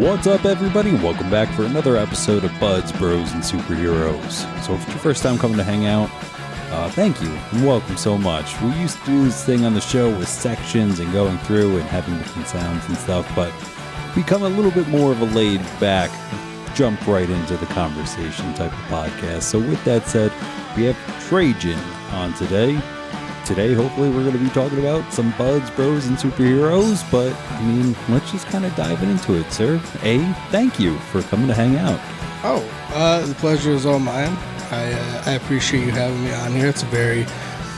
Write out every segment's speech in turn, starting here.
What's up, everybody? Welcome back for another episode of Buds, Bros, and Superheroes. So if it's your first time coming to hang out, thank you and welcome so much. We used to do this thing on the show with sections and going through and having different sounds and stuff, but become a little bit more of a laid-back, jump right into the conversation type of podcast. So with that said, we have Trajan on today. Today, hopefully, we're going to be talking about some Buds, Bros, and Superheroes, but, I mean, let's just kind of dive into it, sir. Thank you for coming to hang out. The pleasure is all mine. I appreciate you having me on here. It's a very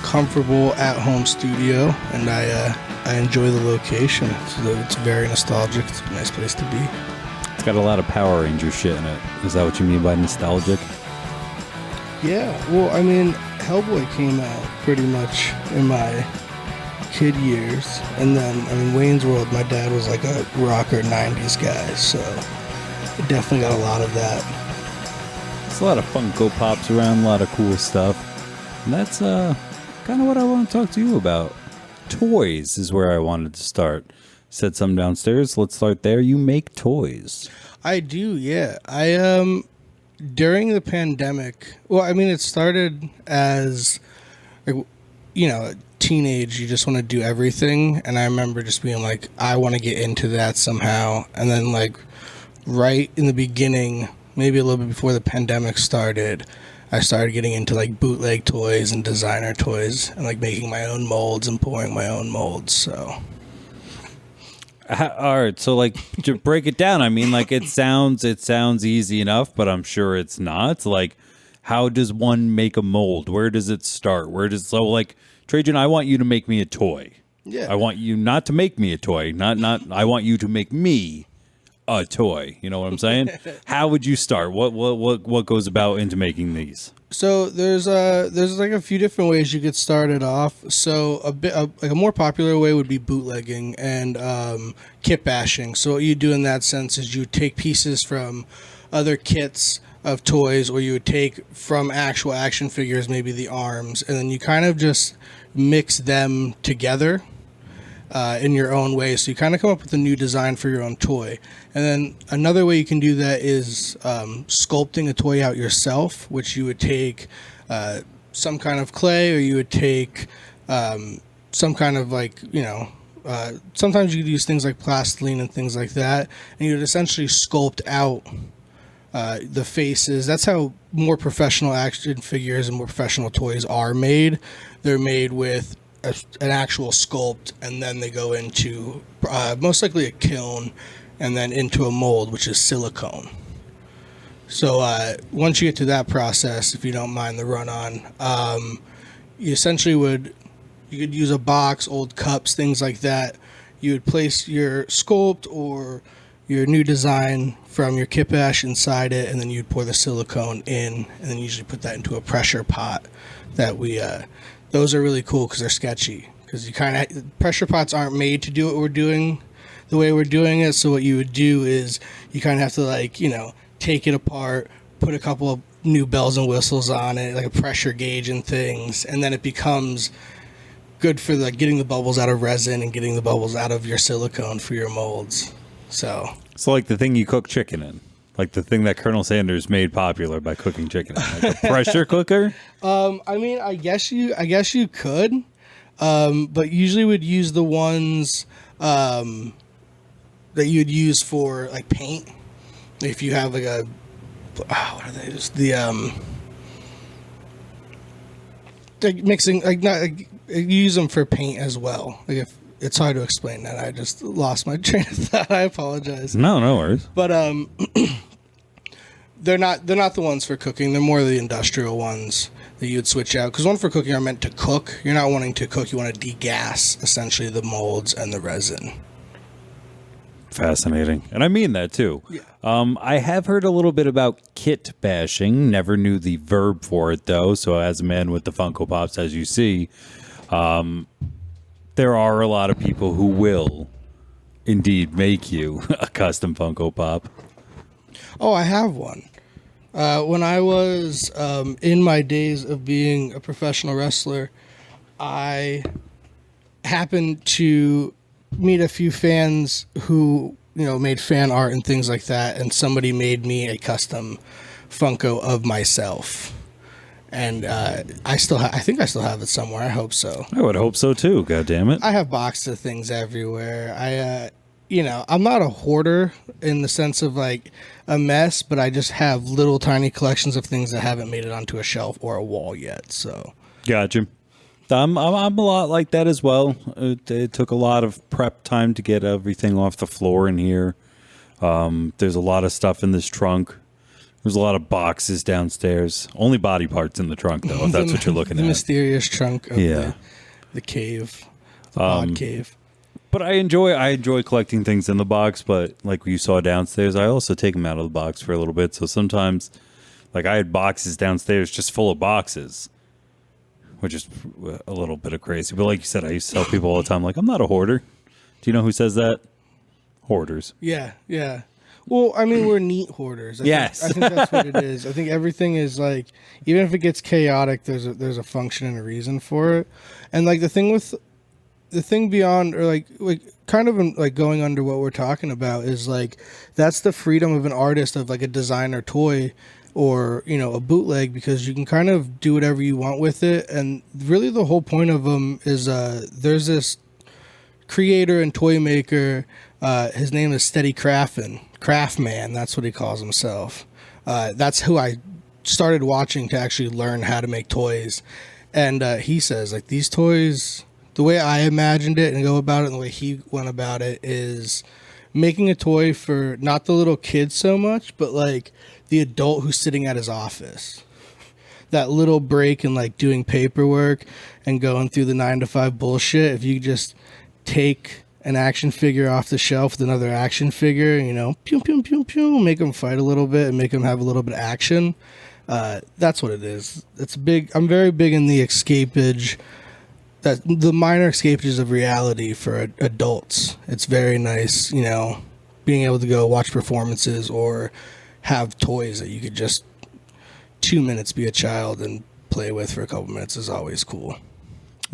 comfortable at-home studio, and I enjoy the location. It's very nostalgic. It's a nice place to be. It's got a lot of Power Ranger shit in it. Is that what you mean by nostalgic? Yeah, well, I mean, Hellboy came out pretty much in my kid years, and then, I mean, Wayne's World, my dad was like a rocker 90s guy, so it definitely got a lot of that. There's a lot of Funko Pops around, a lot of cool stuff, and that's kind of what I want to talk to you about. Toys is where I wanted to start. Said some downstairs, let's start there. You make toys. I do, yeah. During the pandemic, well, I mean, it started as, like, you know, teenage, you just want to do everything. And I remember just being like, I want to get into that somehow. And then, like, right in the beginning, maybe a little bit before the pandemic started, I started getting into, like, bootleg toys and designer toys and, like, making my own molds and pouring my own molds, so... All right, so like to break it down, I mean, like it sounds easy enough, but I'm sure it's not. Like, how does one make a mold? Where does it start? So like Trajan, I want you to make me a toy. Yeah. I want you not to make me a toy. Not I want you to make me a toy. You know what I'm saying? How would you start? What goes about into making these? So there's like a few different ways you get started off. So like a more popular way would be bootlegging and kit bashing. So what you do in that sense is you take pieces from other kits of toys, or you would take from actual action figures, maybe the arms, and then you kind of just mix them together in your own way. So you kind of come up with a new design for your own toy. And then another way you can do that is sculpting a toy out yourself, which you would take some kind of clay, or you would take some kind of, like, you know, sometimes you could use things like plastiline and things like that, and you would essentially sculpt out the faces. That's how more professional action figures and more professional toys are made. They're made with an actual sculpt, and then they go into most likely a kiln, and then into a mold, which is silicone. So once you get to that process, if you don't mind the run-on, you essentially you could use a box, old cups, things like that. You would place your sculpt or your new design from your kit bash inside it, and then you'd pour the silicone in, and then usually put that into a pressure pot that those are really cool because they're sketchy. Because pressure pots aren't made to do what we're doing the way we're doing it. So what you would do is you kind of have to, like, you know, take it apart, put a couple of new bells and whistles on it, like a pressure gauge and things, and then it becomes good for, like, getting the bubbles out of resin and getting the bubbles out of your silicone for your molds. So like the thing you cook chicken in. Like the thing that Colonel Sanders made popular by cooking chicken, like a pressure cooker. I mean, I guess you could, but usually would use the ones that you'd use for, like, paint. If you have like what are they? Just like mixing, like, not like, you use them for paint as well. Like, if it's hard to explain that, I just lost my train of thought. I apologize. No worries. But they're not the ones for cooking. They're more the industrial ones that you would switch out. Because one for cooking are meant to cook. You're not wanting to cook. You want to degas essentially the molds and the resin. Fascinating. And I mean that too. Yeah. I have heard a little bit about kit bashing. Never knew the verb for it though. So as a man with the Funko Pops, as you see, there are a lot of people who will indeed make you a custom Funko Pop. Oh, I have one. When I was in my days of being a professional wrestler, I happened to meet a few fans who made fan art and things like that, and somebody made me a custom Funko of myself. And I think I still have it somewhere. I hope so. I would hope so too. God damn it! I have boxes of things everywhere. I'm not a hoarder in the sense of like a mess, but I just have little tiny collections of things that haven't made it onto a shelf or a wall yet. So, gotcha. I'm a lot like that as well. It took a lot of prep time to get everything off the floor in here. There's a lot of stuff in this trunk. There's a lot of boxes downstairs. Only body parts in the trunk, though, if that's what you're looking the at. The mysterious trunk of the cave. The odd cave. But I enjoy collecting things in the box, but like you saw downstairs, I also take them out of the box for a little bit. So sometimes, like I had boxes downstairs just full of boxes, which is a little bit of crazy. But like you said, I used to tell people all the time, like, I'm not a hoarder. Do you know who says that? Hoarders. Yeah. Well, I mean, we're neat hoarders. I think that's what it is. I think everything is like, even if it gets chaotic, there's a function and a reason for it. And like the thing beyond, or like kind of like going under what we're talking about is like, that's the freedom of an artist, of like a designer toy or, a bootleg, because you can kind of do whatever you want with it. And really the whole point of them is there's this creator and toy maker, his name is Steady Craftman, that's what he calls himself. That's who I started watching to actually learn how to make toys. And he says, like, these toys, the way I imagined it and go about it and the way he went about it is making a toy for not the little kid so much, but like the adult who's sitting at his office. That little break in like doing paperwork and going through the 9 to 5 bullshit. If you just take an action figure off the shelf with another action figure, pew, pew, pew, pew, make them fight a little bit and make them have a little bit of action. That's what it is. It's big. I'm very big in the escapage, that the minor escapages of reality for adults. It's very nice, being able to go watch performances or have toys that you could just 2 minutes be a child and play with for a couple minutes is always cool.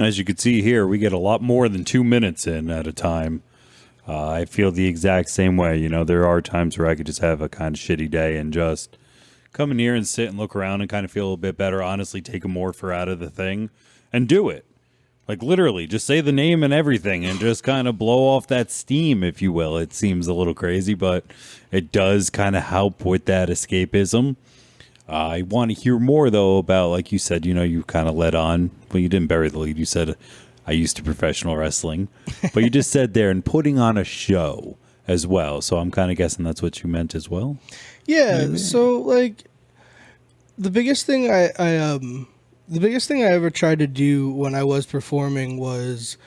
As you can see here, we get a lot more than 2 minutes in at a time. I feel the exact same way. There are times where I could just have a kind of shitty day and just come in here and sit and look around and kind of feel a little bit better. Honestly, take a morpher out of the thing and do it. Like literally, just say the name and everything and just kind of blow off that steam, if you will. It seems a little crazy, but it does kind of help with that escapism. I want to hear more, though, about, like you said, you kind of led on. Well, you didn't bury the lead. You said, I used to professional wrestling. But you just said there, and putting on a show as well. So I'm kind of guessing that's what you meant as well. Yeah. Maybe. So, like, the biggest thing I ever tried to do when I was performing was,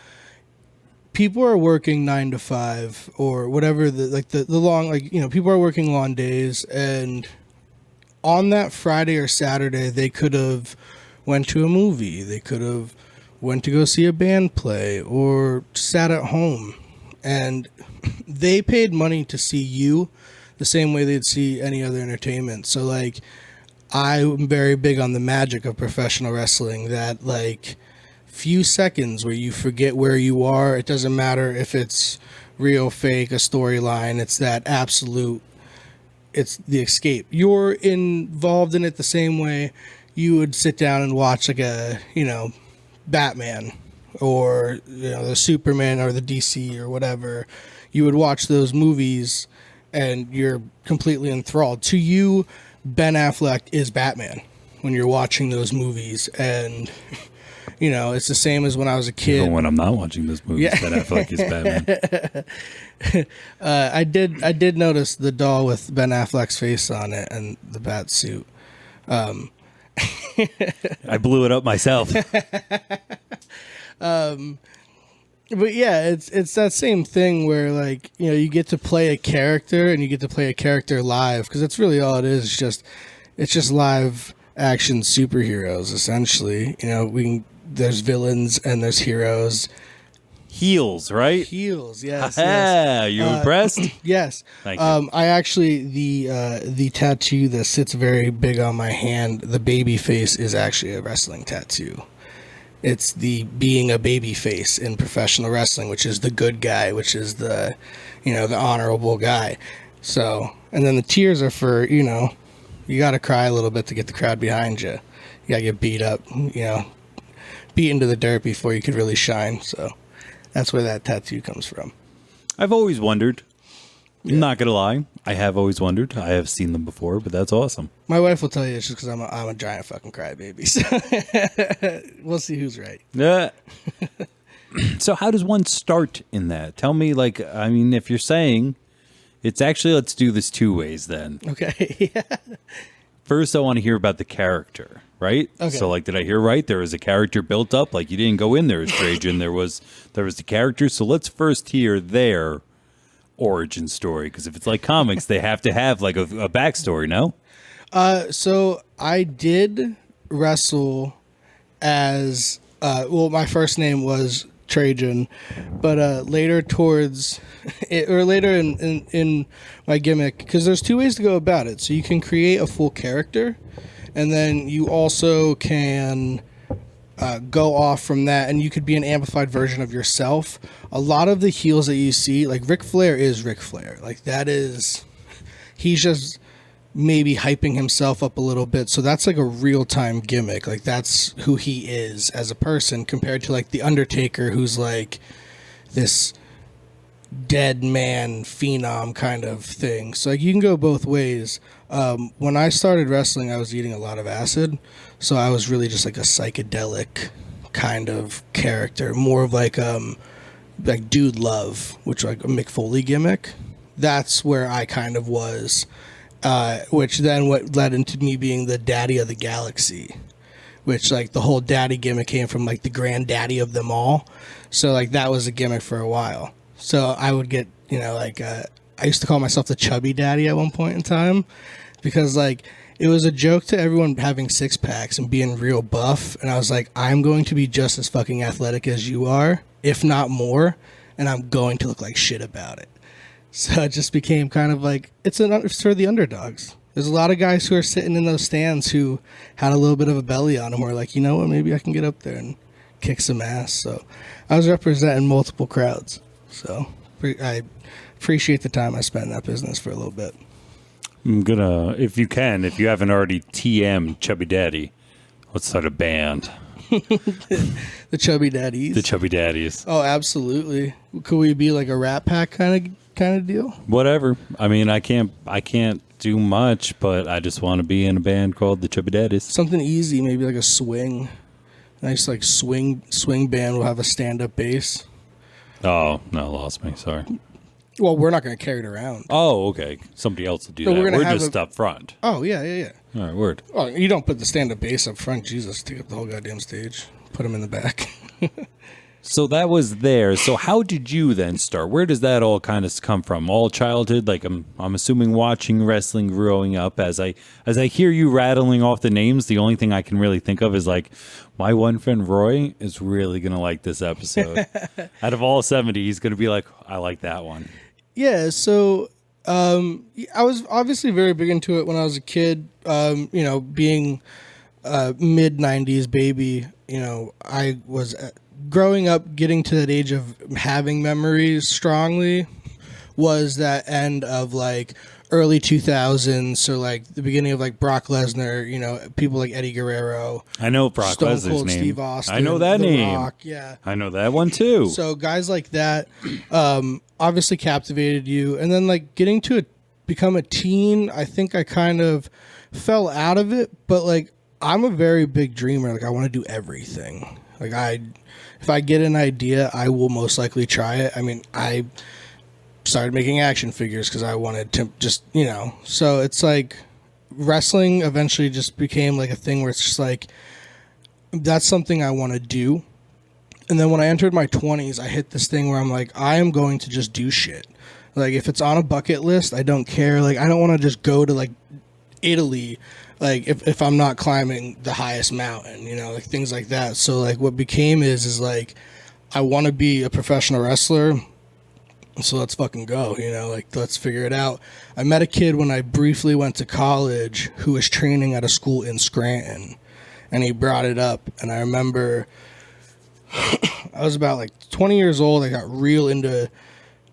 people are working 9 to 5 or whatever, the long, people are working long days, and on that Friday or Saturday, they could have went to a movie. They could have went to go see a band play or sat at home. And they paid money to see you the same way they'd see any other entertainment. So, like, I'm very big on the magic of professional wrestling, that, like, few seconds where you forget where you are. It doesn't matter if it's real, fake, a storyline. It's that absolute... It's the escape. You're involved in it the same way you would sit down and watch like a, Batman or, the Superman or the DC or whatever. You would watch those movies and you're completely enthralled. To you, Ben Affleck is Batman when you're watching those movies. And, it's the same as when I was a kid. Even when I'm not watching those movies, Ben Affleck is Batman. I did notice the doll with Ben Affleck's face on it and the bat suit. I blew it up myself. But yeah, it's that same thing where, like, you get to play a character and you get to play a character live, because that's really all it is. It's just live action superheroes, essentially. There's villains and there's heroes. Heels, right? Heels, yes. Yes. You impressed? Yes. Thank you. I actually, the tattoo that sits very big on my hand, the baby face, is actually a wrestling tattoo. It's the being a baby face in professional wrestling, which is the good guy, which is the, the honorable guy. So, and then the tears are for, you got to cry a little bit to get the crowd behind you. You got to get beat up, beat into the dirt before you could really shine. So that's where that tattoo comes from. I've always wondered. Yeah. Not gonna lie, I have always wondered. I have seen them before, but that's awesome. My wife will tell you it's just because I'm a giant fucking crybaby. So we'll see who's right. Yeah. So how does one start in that? Tell me, if you're saying it's actually, let's do this 2 ways then. Okay. Yeah. First, I want to hear about the character, right? Okay. So, did I hear right? There was a character built up. You didn't go in there as Trajan. There was the character. So let's first hear their origin story, because if it's like comics, they have to have a backstory. No. So I did wrestle as my first name was Trajan, but later towards it, or later in my gimmick, because there's 2 ways to go about it. So you can create a full character, and then you also can go off from that, and you could be an amplified version of yourself. A lot of the heels that you see, like Ric Flair is Ric Flair. He's just maybe hyping himself up a little bit. So that's a real-time gimmick. That's who he is as a person, compared to The Undertaker, who's this dead man phenom kind of thing. So you can go both ways. When I started wrestling, I was eating a lot of acid, so I was really just a psychedelic kind of character, more of Dude Love, which a Mick Foley gimmick. That's where I kind of was, which then what led into me being the daddy of the galaxy, which the whole daddy gimmick came from the granddaddy of them all. So that was a gimmick for a while. So I would get, I used to call myself the chubby daddy at one point in time, because it was a joke to everyone having 6-packs and being real buff. And I was I'm going to be just as fucking athletic as you are, if not more. And I'm going to look like shit about it. So it just became kind of it's for the underdogs. There's a lot of guys who are sitting in those stands who had a little bit of a belly on them, who are you know what, maybe I can get up there and kick some ass. So I was representing multiple crowds. So I appreciate the time I spent in that business for a little bit. I'm gonna, if you haven't already TM'd Chubby Daddy, let's start a band. The Chubby Daddies. The Chubby Daddies. Oh, absolutely. Could we be a Rat Pack kind of deal? Whatever. I can't do much, but I just want to be in a band called the Chubby Daddies. Something easy, maybe a swing. Nice swing band will have a stand-up bass. Oh, no, lost me. Sorry. Well, we're not going to carry it around. Oh, okay. Somebody else will do that. We're just up front. Oh, yeah. All right, word. Well, you don't put the stand-up bass up front. Jesus, take up the whole goddamn stage. Put them in the back. So that was there. So how did you then start? Where does that all kind of come from? All childhood? I'm assuming watching wrestling growing up. As I hear you rattling off the names, the only thing I can really think of is my one friend Roy is really going to like this episode. Out of all 70, he's going to be I like that one. Yeah, so I was obviously very big into it when I was a kid. Being a mid-90s baby, I was growing up, getting to that age of having memories strongly, was that end of early 2000s, so the beginning of Brock Lesnar, people like Eddie Guerrero. I know Brock Stone Lesnar's Cold name. Steve Austin, I know that The name. Rock, yeah. I know that one too. So guys like that obviously captivated you, and then getting to become a teen, I think I kind of fell out of it, but I'm a very big dreamer. I want to do everything. If I get an idea, I will most likely try it. I started making action figures because I wanted to just, so it's wrestling eventually just became a thing where it's just that's something I want to do. And then when I entered my 20s, I hit this thing where I'm I am going to just do shit. If it's on a bucket list, I don't care. I don't want to just go to Italy, if I'm not climbing the highest mountain, things like that. So what became is I want to be a professional wrestler. So let's fucking go, let's figure it out. I met a kid when I briefly went to college who was training at a school in Scranton, and he brought it up. And I remember I was about like 20 years old. I got real into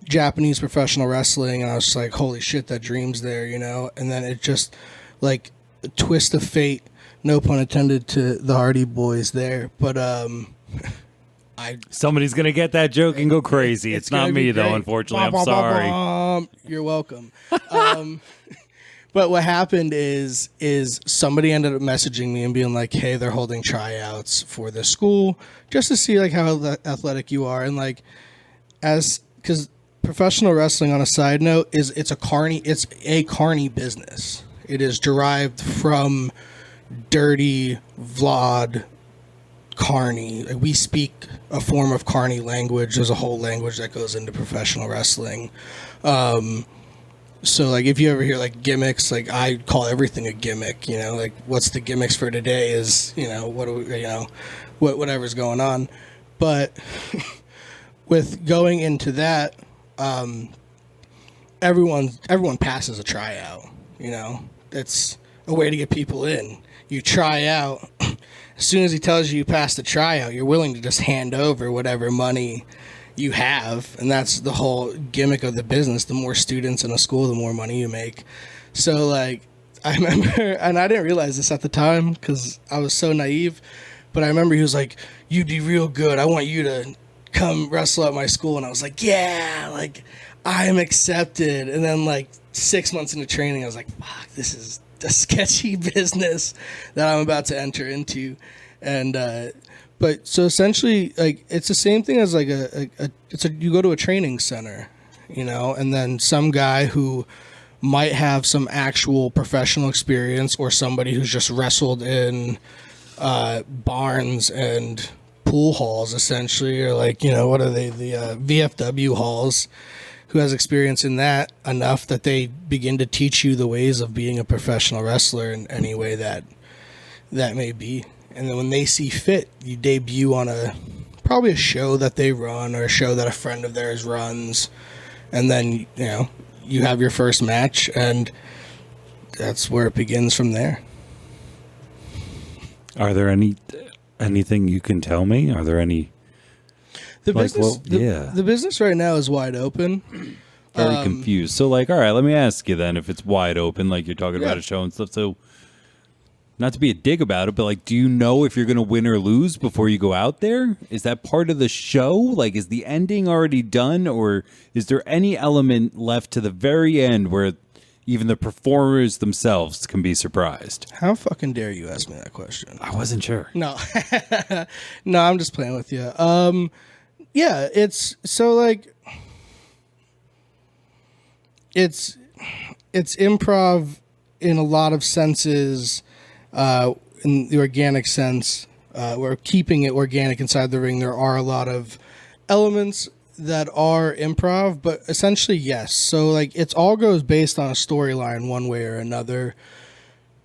Japanese professional wrestling, and I was just like, holy shit, that dream's there, you know? And then it just, like, a twist of fate, no pun intended to the Hardy Boys there, but somebody's gonna get that joke and go crazy. It's not me though, unfortunately. I'm sorry. You're welcome. But what happened is somebody ended up messaging me and being like, hey, they're holding tryouts for the school just to see like how athletic you are. And like, because professional wrestling, on a side note, it's a carny business. It is derived from dirty Vlad Carney. Like, we speak a form of Carney language. There's a whole language that goes into professional wrestling. So like, if you ever hear like gimmicks, like I call everything a gimmick, you know, like what's the gimmicks for today is, you know, whatever's going on. But with going into that, everyone passes a tryout, you know, it's a way to get people in. You try out. As soon as he tells you passed the tryout, you're willing to just hand over whatever money you have, and that's the whole gimmick of the business. The more students in a school, the more money you make. So like, I remember, and I didn't realize this at the time because I was so naive, but I remember he was like, you'd be real good, I want you to come wrestle at my school. And I was like, yeah, like I'm accepted. And then like 6 months into training, I was like, fuck, this is a sketchy business that I'm about to enter into. And but so essentially, like, it's the same thing as like you go to a training center, you know, and then some guy who might have some actual professional experience, or somebody who's just wrestled in barns and pool halls, essentially, or like, you know, what are they, the VFW halls, who has experience in that enough that they begin to teach you the ways of being a professional wrestler in any way that may be. And then when they see fit, you debut on probably a show that they run, or a show that a friend of theirs runs. And then, you know, you have your first match, and that's where it begins from there. Are there anything you can tell me? Are there any... The business right now is wide open. Very confused. So, like, all right, let me ask you then, if it's wide open, like you're talking about a show and stuff. So, not to be a dig about it, but like, do you know if you're going to win or lose before you go out there? Is that part of the show? Like, is the ending already done, or is there any element left to the very end where even the performers themselves can be surprised? How fucking dare you ask me that question? I wasn't sure. No, no, I'm just playing with you. Yeah, it's so like it's improv in a lot of senses. In the organic sense, we're keeping it organic inside the ring. There are a lot of elements that are improv, but essentially, yes. So like, it's all goes based on a storyline one way or another.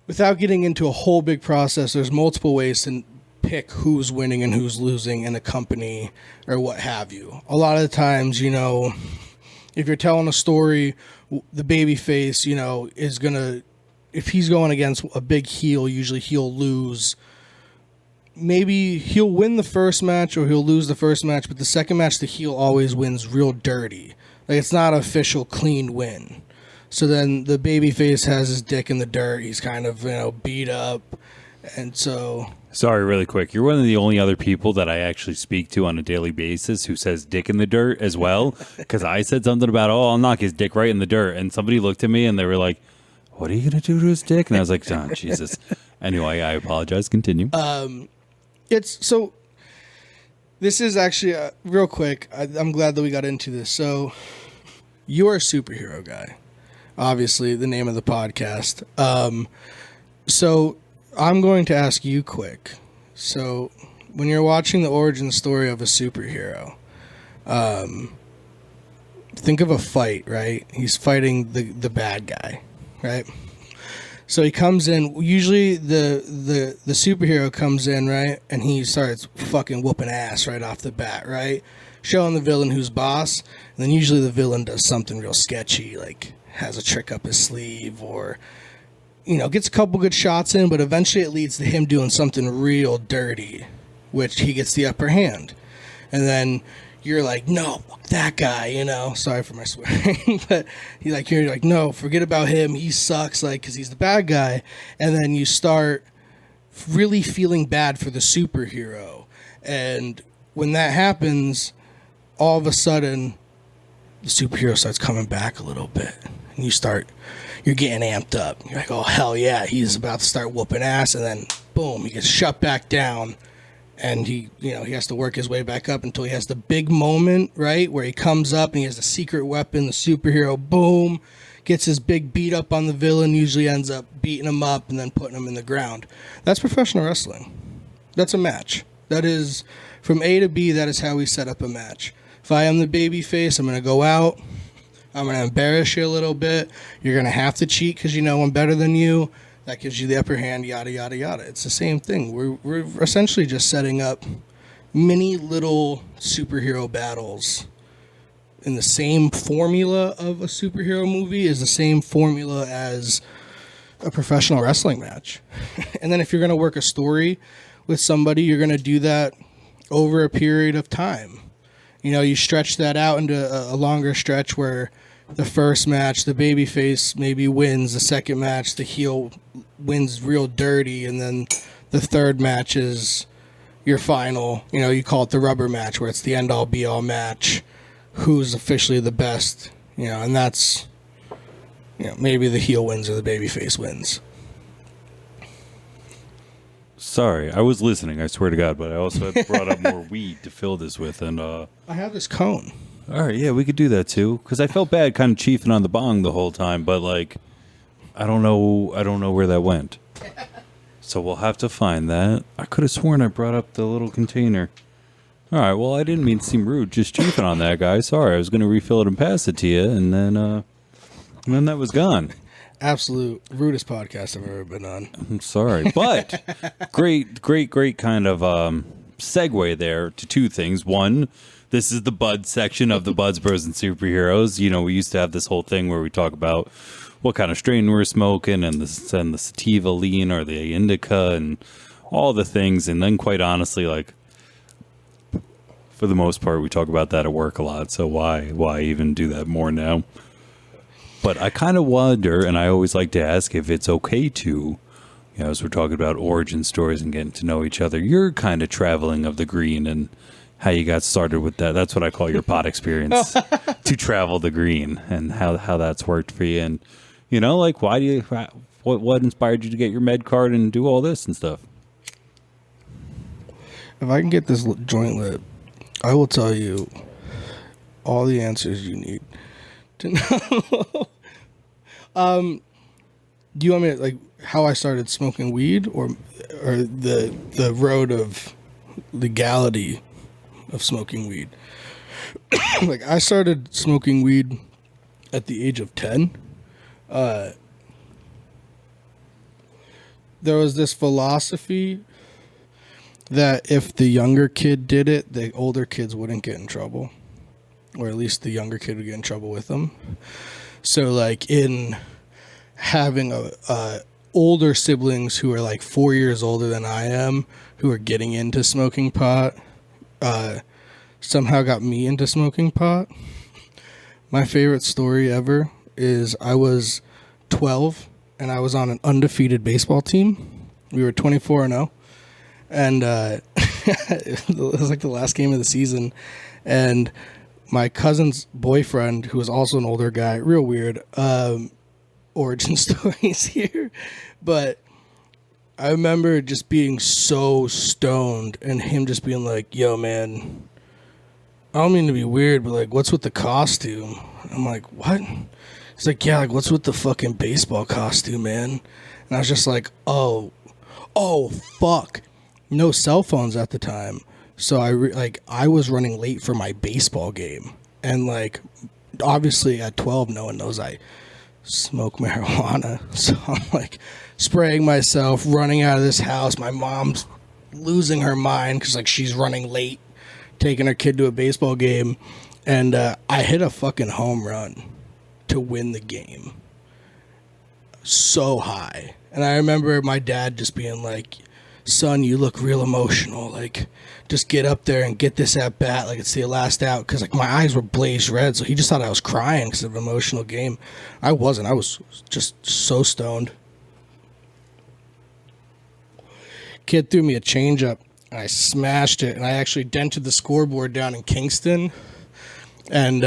Without getting into a whole big process, there's multiple ways to pick who's winning and who's losing in a company or what have you. A lot of the times, you know, if you're telling a story, the babyface, you know, is gonna, if he's going against a big heel, usually he'll lose. Maybe he'll win the first match or he'll lose the first match, but the second match, the heel always wins real dirty. Like, it's not an official clean win. So then the babyface has his dick in the dirt. He's kind of, you know, beat up. And so... Sorry, really quick. You're one of the only other people that I actually speak to on a daily basis who says dick in the dirt as well. Because I said something about, oh, I'll knock his dick right in the dirt. And somebody looked at me and they were like, what are you going to do to his dick? And I was like, oh, Jesus. Anyway, I apologize. Continue. It's so... This is actually, real quick, I'm glad that we got into this. So, you are a superhero guy. Obviously, the name of the podcast. So, I'm going to ask you quick. So, when you're watching the origin story of a superhero, think of a fight, right? He's fighting the bad guy, right? So he comes in, usually the superhero comes in, right? And he starts fucking whooping ass right off the bat, right? Showing the villain who's boss. And then usually the villain does something real sketchy, like has a trick up his sleeve, or, you know, gets a couple good shots in, but eventually it leads to him doing something real dirty, which he gets the upper hand. and then you're like, no, fuck that guy, you know. Sorry for my swearing, but you're like, no, forget about him. He sucks, like, because he's the bad guy. And then you start really feeling bad for the superhero. And when that happens, all of a sudden, the superhero starts coming back a little bit, and you're getting amped up. You're like, oh hell yeah, he's about to start whooping ass, and then boom, he gets shut back down. And he has to work his way back up until he has the big moment, right, where he comes up and he has the secret weapon, the superhero, boom, gets his big beat up on the villain, usually ends up beating him up and then putting him in the ground. That's professional wrestling. That's a match. That is, from A to B, that is how we set up a match. If I am the baby face, I'm going to go out, I'm going to embarrass you a little bit, you're going to have to cheat because you know I'm better than you. That gives you the upper hand, yada, yada, yada. It's the same thing. We're essentially just setting up mini little superhero battles. And the same formula of a superhero movie is the same formula as a professional wrestling match. And then if you're going to work a story with somebody, you're going to do that over a period of time. You know, you stretch that out into a longer stretch where the first match, the babyface maybe wins. The second match, the heel wins real dirty. And then the third match is your final. You know, you call it the rubber match, where it's the end-all, be-all match. Who's officially the best? You know, and that's, you know, maybe the heel wins or the babyface wins. Sorry, I was listening, I swear to God, but I also had brought up more weed to fill this with. And I have this cone. All right, yeah, we could do that too. Because I felt bad kind of chiefing on the bong the whole time, but like, I don't know where that went. So we'll have to find that. I could have sworn I brought up the little container. All right, well, I didn't mean to seem rude, just chiefing on that guy. Sorry, I was going to refill it and pass it to you, and then that was gone. Absolute rudest podcast I've ever been on. I'm sorry, but great kind of segue there to two things. One, this is the Bud section of the Buds, Bros, and Superheroes. You know, we used to have this whole thing where we talk about what kind of strain we're smoking and the sativa lean or the indica and all the things. And then quite honestly, like, for the most part, we talk about that at work a lot. So why even do that more now? But I kind of wonder, and I always like to ask if it's okay to, you know, as we're talking about origin stories and getting to know each other, your kind of traveling of the green and how you got started with that. That's what I call your pot experience, to travel the green, and how that's worked for you. And, you know, like, what inspired you to get your med card and do all this and stuff? If I can get this joint lit, I will tell you all the answers you need to know. Do you want me to, like, how I started smoking weed, or the road of legality of smoking weed? Like, I started smoking weed at the age of 10. There was this philosophy that if the younger kid did it, the older kids wouldn't get in trouble, or at least the younger kid would get in trouble with them. So, like, in having older siblings who are like 4 years older than I am, who are getting into smoking pot, somehow got me into smoking pot. My favorite story ever is I was 12 and I was on an undefeated baseball team. We were 24-0. And it was like the last game of the season. And my cousin's boyfriend, who was also an older guy, real weird origin stories here, but I remember just being so stoned and him just being like, yo, man, I don't mean to be weird, but like, what's with the costume? I'm like, what? He's like, yeah, like, what's with the fucking baseball costume, man? And I was just like, oh, fuck. No cell phones at the time. So I was running late for my baseball game. And like, obviously at 12, no one knows I smoke marijuana. So I'm like spraying myself, running out of this house. My mom's losing her mind because like she's running late, taking her kid to a baseball game. And I hit a fucking home run to win the game. So high. And I remember my dad just being like, son, you look real emotional. Like, just get up there and get this at bat. Like, it's the last out. Because, like, my eyes were blazed red. So he just thought I was crying because of an emotional game. I wasn't. I was just so stoned. Kid threw me a changeup. And I smashed it. And I actually dented the scoreboard down in Kingston. And,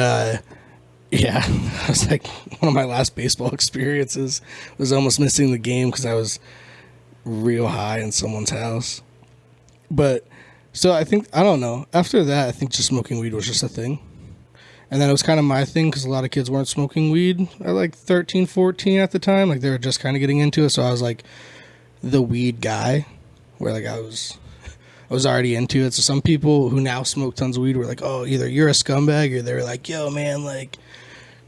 yeah, I was like, one of my last baseball experiences was almost missing the game because I was real high in someone's house. But so I don't know. After that, I think just smoking weed was just a thing. And then it was kind of my thing because a lot of kids weren't smoking weed at like 13, 14 at the time. Like they were just kind of getting into it. So I was like the weed guy where like I was already into it. So some people who now smoke tons of weed were like, oh, either you're a scumbag or they're like, yo, man, like,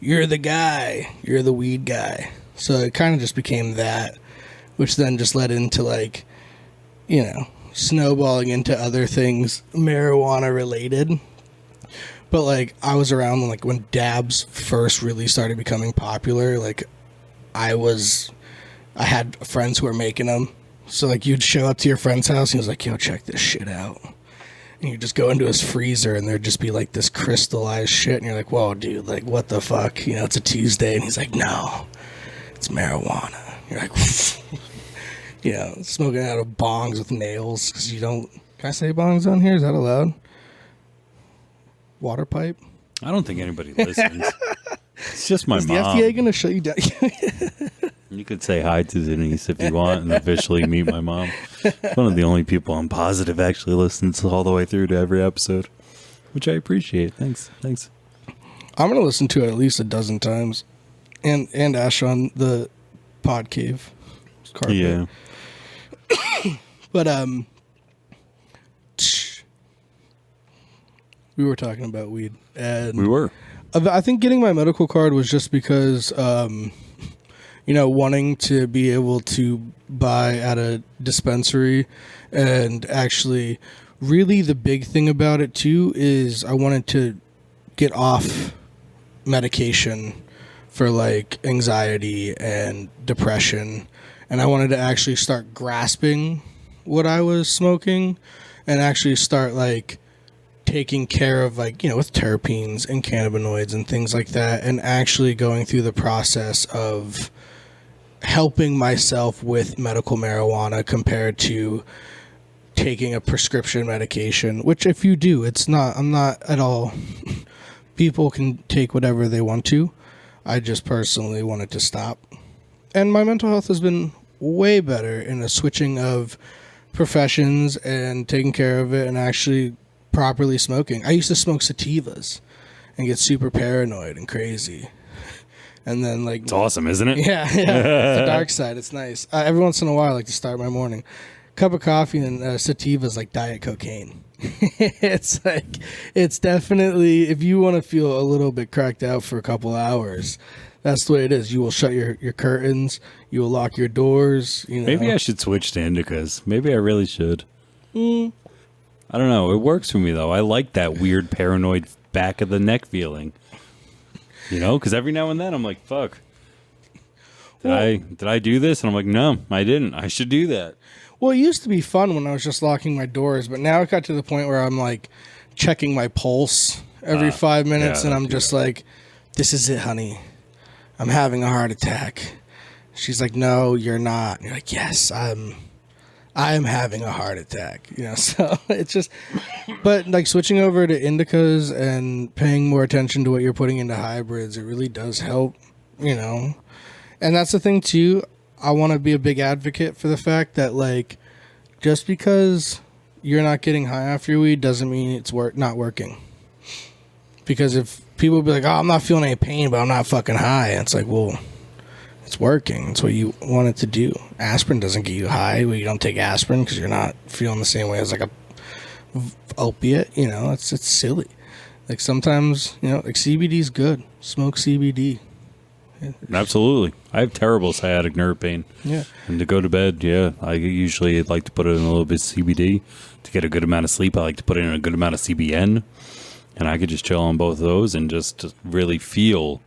you're the guy. You're the weed guy. So it kind of just became that, which then just led into, like, you know, snowballing into other things marijuana related. But, like, I was around, like, when dabs first really started becoming popular. Like, I had friends who were making them. So, like, you'd show up to your friend's house and he was like, yo, check this shit out. And you just go into his freezer and there'd just be like this crystallized shit. And you're like, whoa, dude, like, what the fuck? You know, it's a Tuesday. And he's like, no, it's marijuana. You're like, you know, smoking out of bongs with nails because you don't. Can I say bongs on here? Is that allowed? Water pipe? I don't think anybody listens. It's just my Is mom. the FDA going to shut you down? You could say hi to Denise if you want and officially meet my mom. One of the only people I'm positive actually listens all the way through to every episode, which I appreciate. Thanks. I'm going to listen to it at least a dozen times. And Ash on the pod cave carpet. Yeah. But, we were talking about weed. And We were. I think getting my medical card was just because, you know, wanting to be able to buy at a dispensary. And actually, really the big thing about it, too, is I wanted to get off medication for, like, anxiety and depression. And I wanted to actually start grasping what I was smoking and actually start, like, taking care of, like, you know, with terpenes and cannabinoids and things like that, and actually going through the process of helping myself with medical marijuana compared to taking a prescription medication, which if you do, I'm not at all, people can take whatever they want to. I just personally wanted to stop. And my mental health has been way better in the switching of professions and taking care of it and actually properly smoking. I used to smoke sativas and get super paranoid and crazy. And then, like, It's awesome, isn't it? yeah, it's the dark side. It's nice. Every once in a while, I like to start my morning. Cup of coffee and sativas like diet cocaine. It's like, it's definitely, if you want to feel a little bit cracked out for a couple hours, that's the way it is. You will shut your curtains. You will lock your doors. You know. Maybe I should switch to indicas. Maybe I really should. I don't know. It works for me, though. I like that weird paranoid back of the neck feeling. You know, because every now and then I'm like, fuck. Did I do this? And I'm like, no, I didn't. I should do that. Well, it used to be fun when I was just locking my doors, but now it got to the point where I'm like checking my pulse every 5 minutes, and I'm just like, this is it, honey. I'm having a heart attack. She's like, no, you're not. And you're like, yes, I am having a heart attack. You know, so it's just, but like switching over to indicas and paying more attention to what you're putting into hybrids, it really does help, you know. And that's the thing too. I want to be a big advocate for the fact that, like, just because you're not getting high off your weed doesn't mean it's not working. Because if people be like, oh, I'm not feeling any pain, but I'm not fucking high. And it's like, well, it's working. It's what you want it to do. Aspirin doesn't get you high. Well, you don't take aspirin because you're not feeling the same way as like a opiate. You know, it's silly. Like sometimes, you know, like CBD is good. Smoke CBD. Absolutely. I have terrible sciatic nerve pain. Yeah. And to go to bed, I usually like to put in a little bit of CBD. To get a good amount of sleep, I like to put in a good amount of CBN. And I could just chill on both of those and just really feel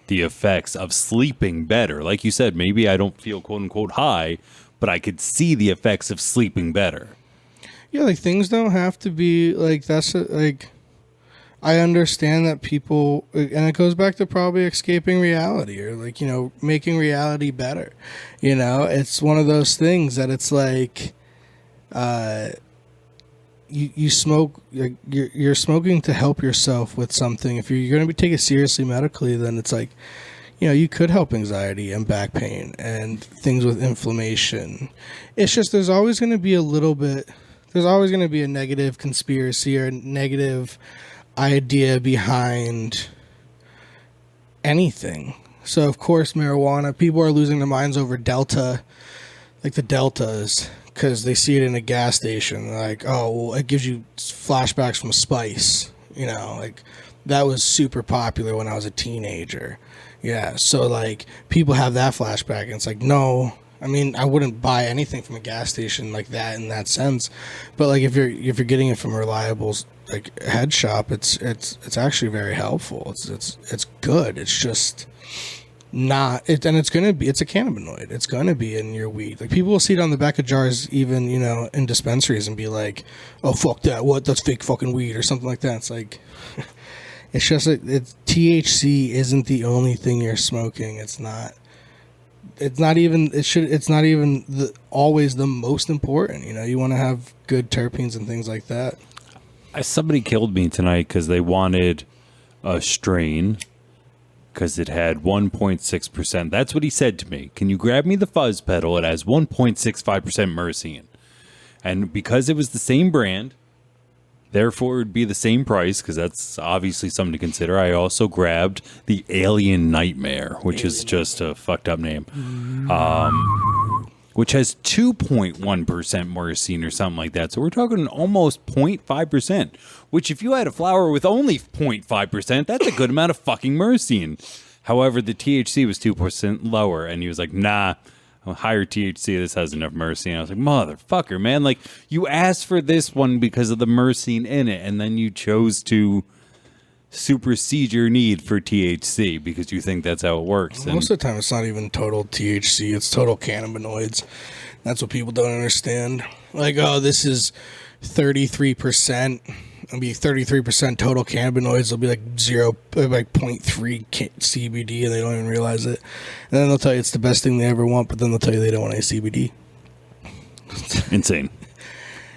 the effects of sleeping better. Like you said, maybe I don't feel quote unquote high, but I could see the effects of sleeping better. Yeah, like things don't have to be like like I understand that people, and it goes back to probably escaping reality or like, making reality better. It's one of those things that it's like you smoke, you're smoking to help yourself with something. If you're going to take it seriously medically, then it's like, you could help anxiety and back pain and things with inflammation. It's just there's always going to be a negative conspiracy or a negative idea behind anything. So, of course, marijuana, people are losing their minds over Delta, like the Deltas, because they see it in a gas station. They're like, oh, well, it gives you flashbacks from Spice. Like that was super popular when I was a teenager. Yeah, so like people have that flashback, and it's like, no, I mean, I wouldn't buy anything from a gas station like that in that sense, but like if you're getting it from a reliable like head shop, it's actually very helpful. It's good. It's just not it, and it's a cannabinoid. It's gonna be in your weed. Like people will see it on the back of jars, even in dispensaries, and be like, oh fuck that, what, that's fake fucking weed or something like that. It's like. It's just THC isn't the only thing you're smoking. It's not even always the most important. You want to have good terpenes and things like that. Somebody killed me tonight because they wanted a strain because it had 1.6%. That's what he said to me. Can you grab me the fuzz pedal? It has 1.65% myrcene. And because it was the same brand, therefore, it would be the same price, because that's obviously something to consider. I also grabbed the Alien Nightmare, which is just a fucked up name, which has 2.1% myrcene or something like that. So we're talking almost 0.5%, which if you had a flower with only 0.5%, that's a good amount of fucking myrcene. However, the THC was 2% lower, and he was like, nah, higher THC, this has enough myrcene. I was like, motherfucker, man. Like, you asked for this one because of the myrcene in it, and then you chose to supersede your need for THC because you think that's how it works. Most of the time, it's not even total THC. It's total cannabinoids. That's what people don't understand. Like, oh, this is 33%. It'll be 33% total cannabinoids. It'll be like 0.3 CBD, and they don't even realize it. And then they'll tell you it's the best thing they ever want, but then they'll tell you they don't want any CBD. Insane.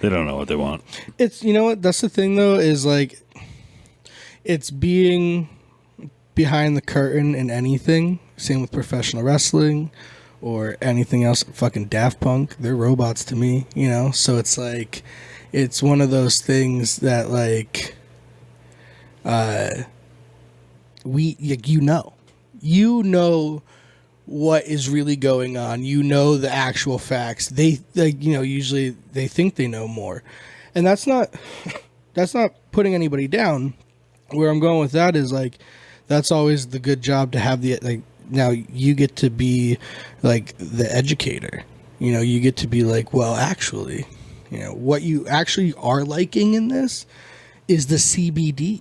They don't know what they want. It's, what? That's the thing, though, is like, it's being behind the curtain in anything. Same with professional wrestling or anything else. Fucking Daft Punk. They're robots to me, So it's like, it's one of those things that like, you know what is really going on. The actual facts. They usually they think they know more, and that's not putting anybody down. Where I'm going with that is like, that's always the good job to have the like. Now you get to be like the educator. You get to be like, well, actually. What you actually are liking in this is the CBD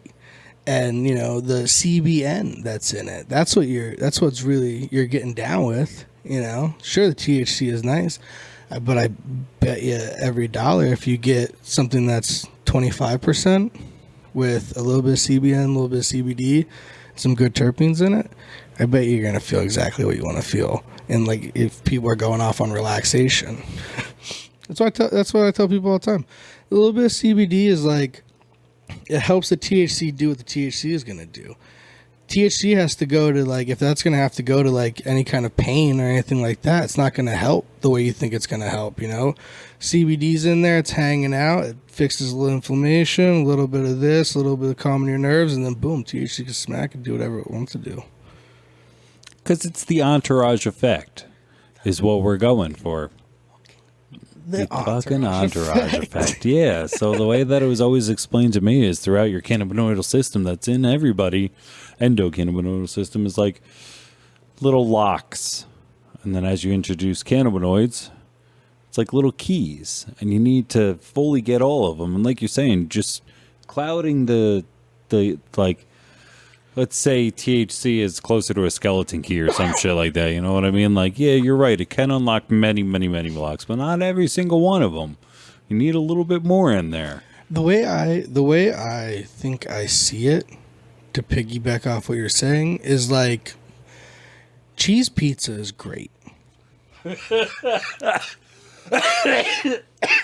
and, the CBN that's in it. That's what's really you're getting down with, Sure, the THC is nice, but I bet you every dollar if you get something that's 25% with a little bit of CBN, a little bit of CBD, some good terpenes in it, I bet you're going to feel exactly what you want to feel. And, like, if people are going off on relaxation... That's what I tell people all the time. A little bit of CBD is like, it helps the THC do what the THC is going to do. THC has to go to like, if that's going to have to go to like any kind of pain or anything like that, it's not going to help the way you think it's going to help, CBD's in there, it's hanging out, it fixes a little inflammation, a little bit of this, a little bit of calming your nerves, and then boom, THC can smack and do whatever it wants to do. Because it's the entourage effect is what we're going for. The fucking entourage effect. Yeah. So the way that it was always explained to me is throughout your cannabinoidal system that's in everybody, endocannabinoidal system is like little locks. And then as you introduce cannabinoids, it's like little keys. And you need to fully get all of them. And like you're saying, just clouding the like, let's say THC is closer to a skeleton key or some shit like that. You know what I mean? Like, yeah, you're right. It can unlock many, many, many blocks, but not every single one of them. You need a little bit more in there. The way I think I see it, to piggyback off what you're saying, is like cheese pizza is great.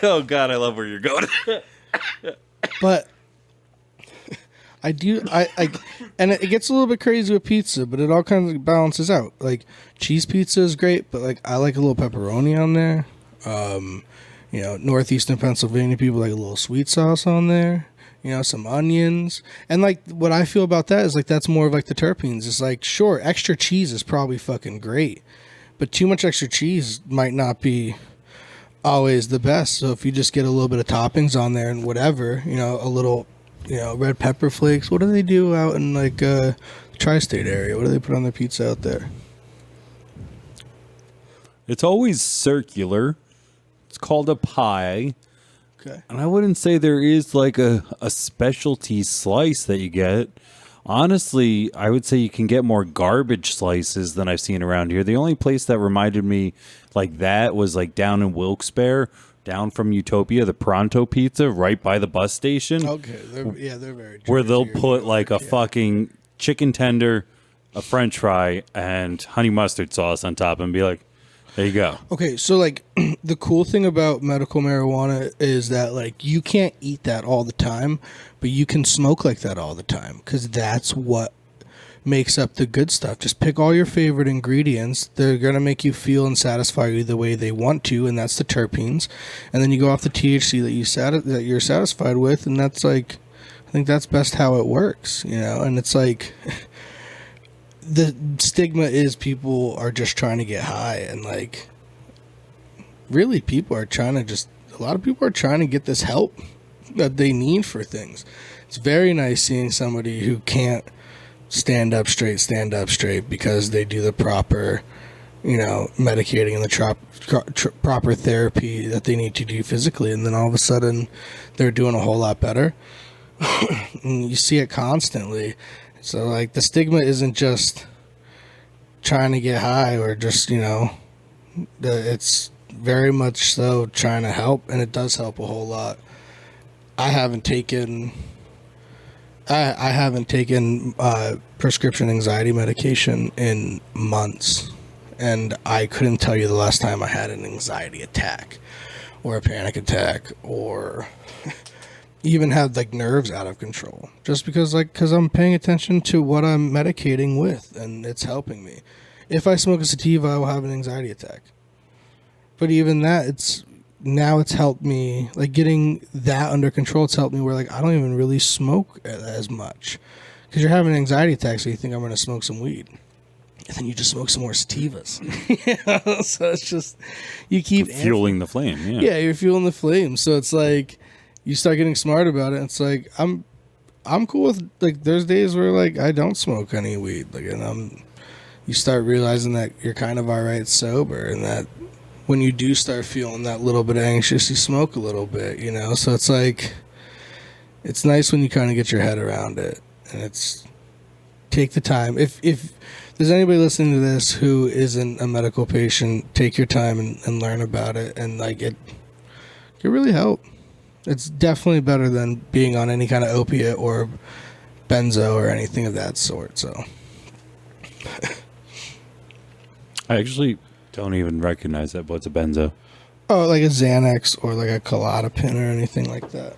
Oh God, I love where you're going. But I and it gets a little bit crazy with pizza, but it all kind of balances out. Like cheese pizza is great, but like I like a little pepperoni on there. You know, northeastern Pennsylvania people like a little sweet sauce on there. You know, some onions. And like what I feel about that is like that's more of like the terpenes. It's like, sure, extra cheese is probably fucking great, but too much extra cheese might not be always the best. So if you just get a little bit of toppings on there and whatever, you know, a little, you know, red pepper flakes. What do they do out in like tri-state area? What do they put on their pizza out there? It's always circular. It's called a pie. Okay. And I wouldn't say there is like a specialty slice that you get. Honestly, I would say you can get more garbage slices than I've seen around here. The only place that reminded me like that was like down in Wilkes-Barre, down from Utopia, the Pronto Pizza right by the bus station. Okay. They're very where they'll Jersey put like a fucking chicken tender, a french fry, and honey mustard sauce on top and be like, there you go. Okay, so like the cool thing about medical marijuana is that like you can't eat that all the time, but you can smoke like that all the time because that's what makes up the good stuff. Just pick all your favorite ingredients. They're going to make you feel and satisfy you the way they want to, and that's the terpenes. And then you go off the THC that you're satisfied with, and that's like, I think that's best how it works, you know? And it's like the stigma is people are just trying to get high, and like really people are trying to just, a lot of people are trying to get this help that they need for things. It's very nice seeing somebody who can't stand up straight because they do the proper, you know, medicating and the proper therapy that they need to do physically, and then all of a sudden they're doing a whole lot better. And you see it constantly. So like the stigma isn't just trying to get high or just, you know, it's very much so trying to help, and it does help a whole lot. I haven't taken prescription anxiety medication in months, and I couldn't tell you the last time I had an anxiety attack or a panic attack or even had like nerves out of control, just because I'm paying attention to what I'm medicating with, and it's helping me. If I smoke a sativa, I will have an anxiety attack. But even that, it's helped me, like getting that under control. It's helped me where like I don't even really smoke as much, because you're having an anxiety attack, so you think I'm going to smoke some weed, and then you just smoke some more sativas. You know? So it's just, you keep fueling the flame. Yeah, you're fueling the flame. So it's like you start getting smart about it. It's like I'm cool with, like, there's days where like I don't smoke any weed, like, and you start realizing that you're kind of all right sober, and that when you do start feeling that little bit anxious, you smoke a little bit, you know? So it's like, it's nice when you kind of get your head around it, and it's, take the time. If there's anybody listening to this who isn't a medical patient, take your time and learn about it, and like it really help. It's definitely better than being on any kind of opiate or benzo or anything of that sort. So I actually don't even recognize that. What's a benzo? Oh, like a Xanax or like a Klonopin or anything like that.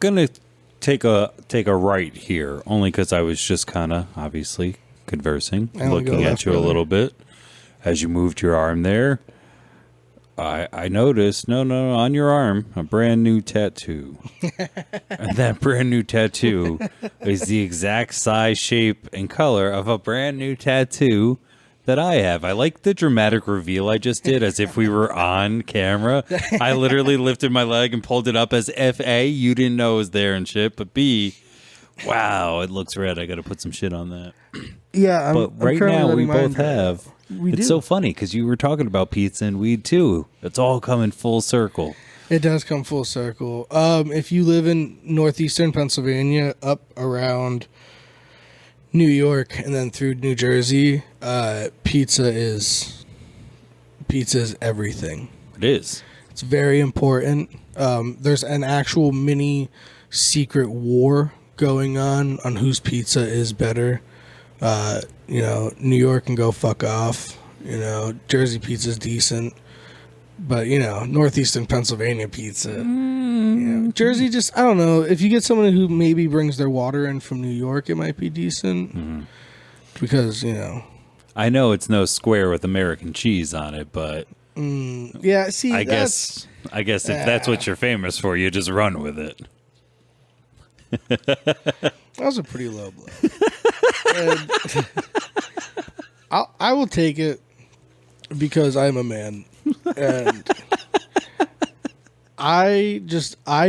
Gonna take a right here, only because I was just kind of obviously conversing, looking at you a little bit as you moved your arm there. I noticed, no, on your arm, a brand new tattoo. And that brand new tattoo is the exact size, shape, and color of a brand new tattoo that I have. I like the dramatic reveal I just did, as if we were on camera. I literally lifted my leg and pulled it up as if A, you didn't know it was there and shit, but B, wow, it looks red. I got to put some shit on that. Yeah, but right now we both have. It's so funny because you were talking about pizza and weed too. It's all coming full circle. It does come full circle. If you live in northeastern Pennsylvania, up around New York, and then through New Jersey, pizza is everything. It is. It's very important. There's an actual mini secret war going on whose pizza is better. New York can go fuck off. Jersey pizza's decent. But, northeastern Pennsylvania pizza. Jersey just, I don't know. If you get someone who maybe brings their water in from New York, it might be decent. Mm-hmm. Because, I know it's no square with American cheese on it, but... yeah, see, I guess if that's what you're famous for, you just run with it. That was a pretty low blow. I will take it because I'm a man. And I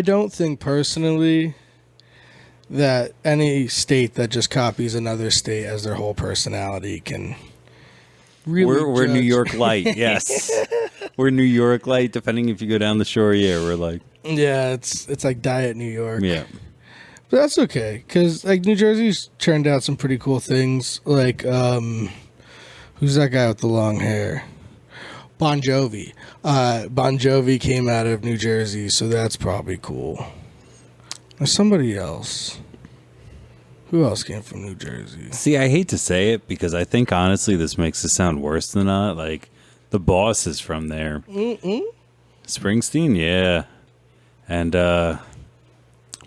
don't think personally that any state that just copies another state as their whole personality can really we're New York light. Yes. We're New York light. Depending if you go down the shore, we're like, it's like Diet New York. Yeah, but that's okay because like New Jersey's turned out some pretty cool things. Like who's that guy with the long hair? Bon Jovi. Bon Jovi came out of New Jersey, so that's probably cool. There's somebody else. Who else came from New Jersey? See, I hate to say it because I think honestly this makes it sound worse than not. Like the boss is from there. Springsteen, yeah. And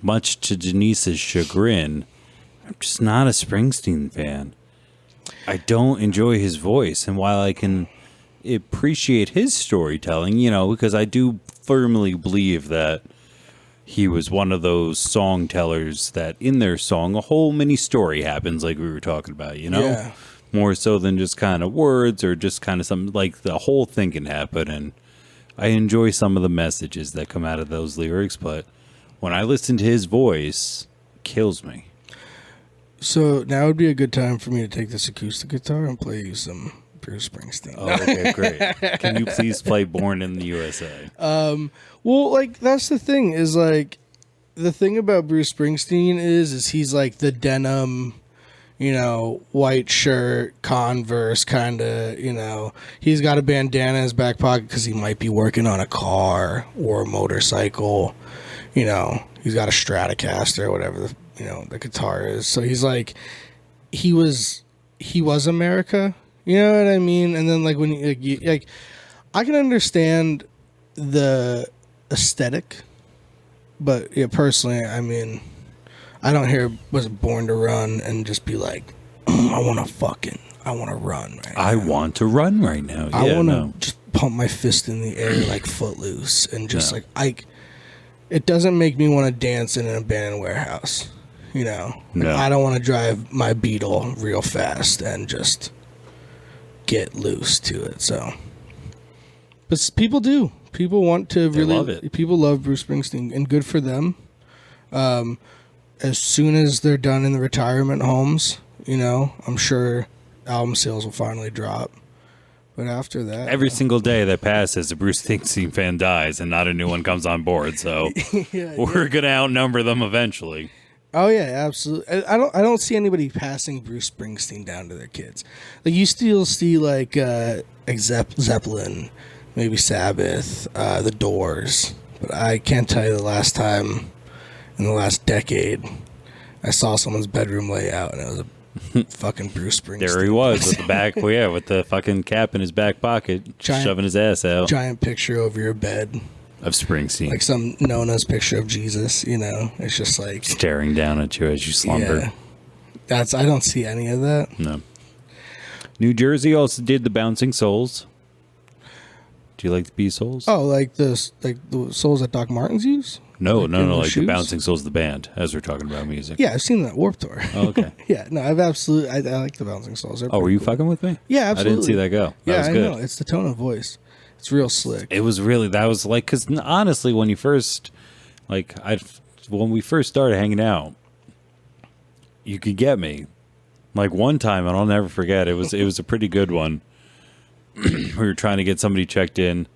much to Denise's chagrin, I'm just not a Springsteen fan. I don't enjoy his voice, and while I can appreciate his storytelling, because I do firmly believe that he was one of those song tellers that in their song a whole mini story happens, like we were talking about, Yeah. more so than just kind of words or just kind of something. Like the whole thing can happen, and I enjoy some of the messages that come out of those lyrics, but when I listen to his voice, it kills me. So now would be a good time for me to take this acoustic guitar and play you some Bruce Springsteen. Oh, okay, great. Can you please play Born in the USA? Well, like, that's the thing, is, like, the thing about Bruce Springsteen is he's, like, the denim, white shirt, Converse kind of, he's got a bandana in his back pocket because he might be working on a car or a motorcycle, he's got a Stratocaster or whatever the guitar is. So he's, like, he was America. You know what I mean? And then, like, when you I can understand the aesthetic, but personally, I mean, I don't hear was Born to Run and just be like, I want to run right I now. want to run right now. I want to just pump my fist in the air like Footloose and just it doesn't make me want to dance in an abandoned warehouse. No. I don't want to drive my Beetle real fast and just get loose to it. So, but people do. People want to love it. People love Bruce Springsteen, and good for them. As soon as they're done in the retirement homes, I'm sure album sales will finally drop. But after that, every single day that passes, a Bruce Springsteen fan dies, and not a new one comes on board. So we're gonna outnumber them eventually. Oh yeah, absolutely. I don't see anybody passing Bruce Springsteen down to their kids. Like you still see like Zeppelin, maybe Sabbath, The Doors, but I can't tell you the last time in the last decade I saw someone's bedroom layout and it was a fucking Bruce Springsteen. There he was with the back, with the fucking cap in his back pocket, shoving his ass out. Giant picture over your bed. Of Springsteen. Like some Nona's picture of Jesus, It's just like... staring down at you as you slumber. Yeah. I don't see any of that. No. New Jersey also did the Bouncing Souls. Do you like the Bee Souls? Oh, like the souls that Doc Martens use? No, like shoes? the Bouncing Souls, the band, as we're talking about music. Yeah, I've seen that Warped Tour. Oh, okay. Yeah, no, I've absolutely... I like the Bouncing Souls. Oh, were you fucking with me? Yeah, absolutely. I didn't see that go. That was good. I know. It's the tone of voice. It's real slick. It was really, that was like, because honestly, when you first, when we first started hanging out, you could get me. Like one time, and I'll never forget, it was a pretty good one. We were trying to get somebody checked in.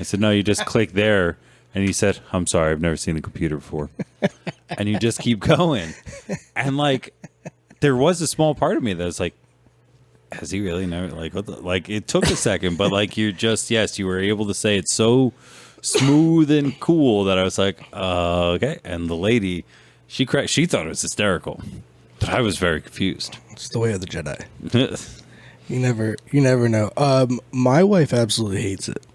I said, no, you just click there. And you said, I'm sorry, I've never seen a computer before. And you just keep going. And like, there was a small part of me that was like, has he really never, like, what the, like, it took a second, but like, you're just, yes, you were able to say it so smooth and cool that I was like, okay. And the lady, she thought it was hysterical, but I was very confused. It's the way of the Jedi. You never know. My wife absolutely hates it.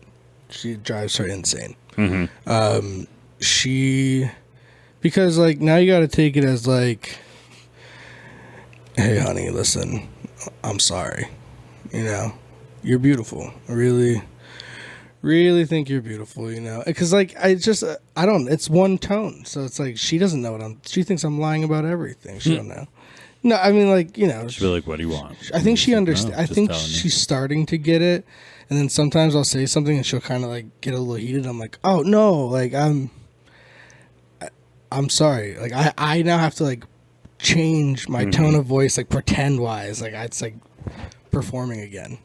She drives her insane. Mm-hmm. Because like now you got to take it as like, hey honey, listen, I'm sorry. You know, you're beautiful. I really, really think you're beautiful. You know, because like I don't. It's one tone, so it's like she doesn't know what she thinks I'm lying about everything. She don't know. No, I mean, like, you know. She'll be like, what do you want? I think she understands. No, I think she's starting to get it. And then sometimes I'll say something and she'll kind of, like, get a little heated. I'm like, oh, no. Like, I'm sorry. Like, I now have to, like, change my tone of voice, like, pretend-wise. Like, it's, like, performing again.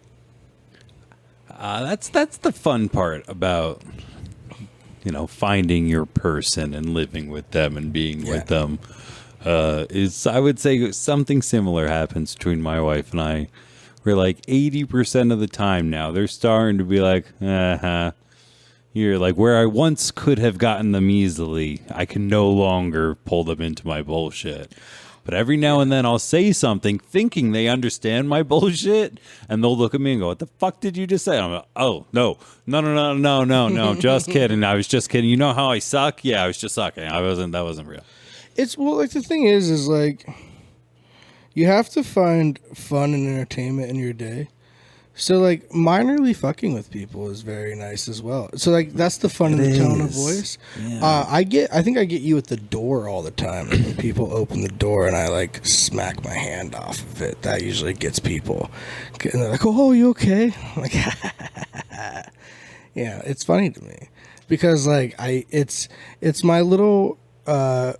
That's the fun part about, you know, finding your person and living with them and being with them. Is I would say something similar happens between my wife and I. We're like 80% of the time now, they're starting to be like, you're like, where I once could have gotten them easily, I can no longer pull them into my bullshit. But every now and then I'll say something thinking they understand my bullshit, and they'll look at me and go, what the fuck did you just say? I'm like, oh, no, just kidding. I was just kidding. You know how I suck? Yeah, I was just sucking. That wasn't real. It's, well, like, the thing is like, you have to find fun and entertainment in your day. So, like, minorly fucking with people is very nice as well. So, like, that's the fun in the tone of voice. Yeah. I think I get you at the door all the time. Like, when people open the door and I, like, smack my hand off of it, that usually gets people. And they're like, oh, you okay? I'm like, yeah, it's funny to me. Because, like, it's my little...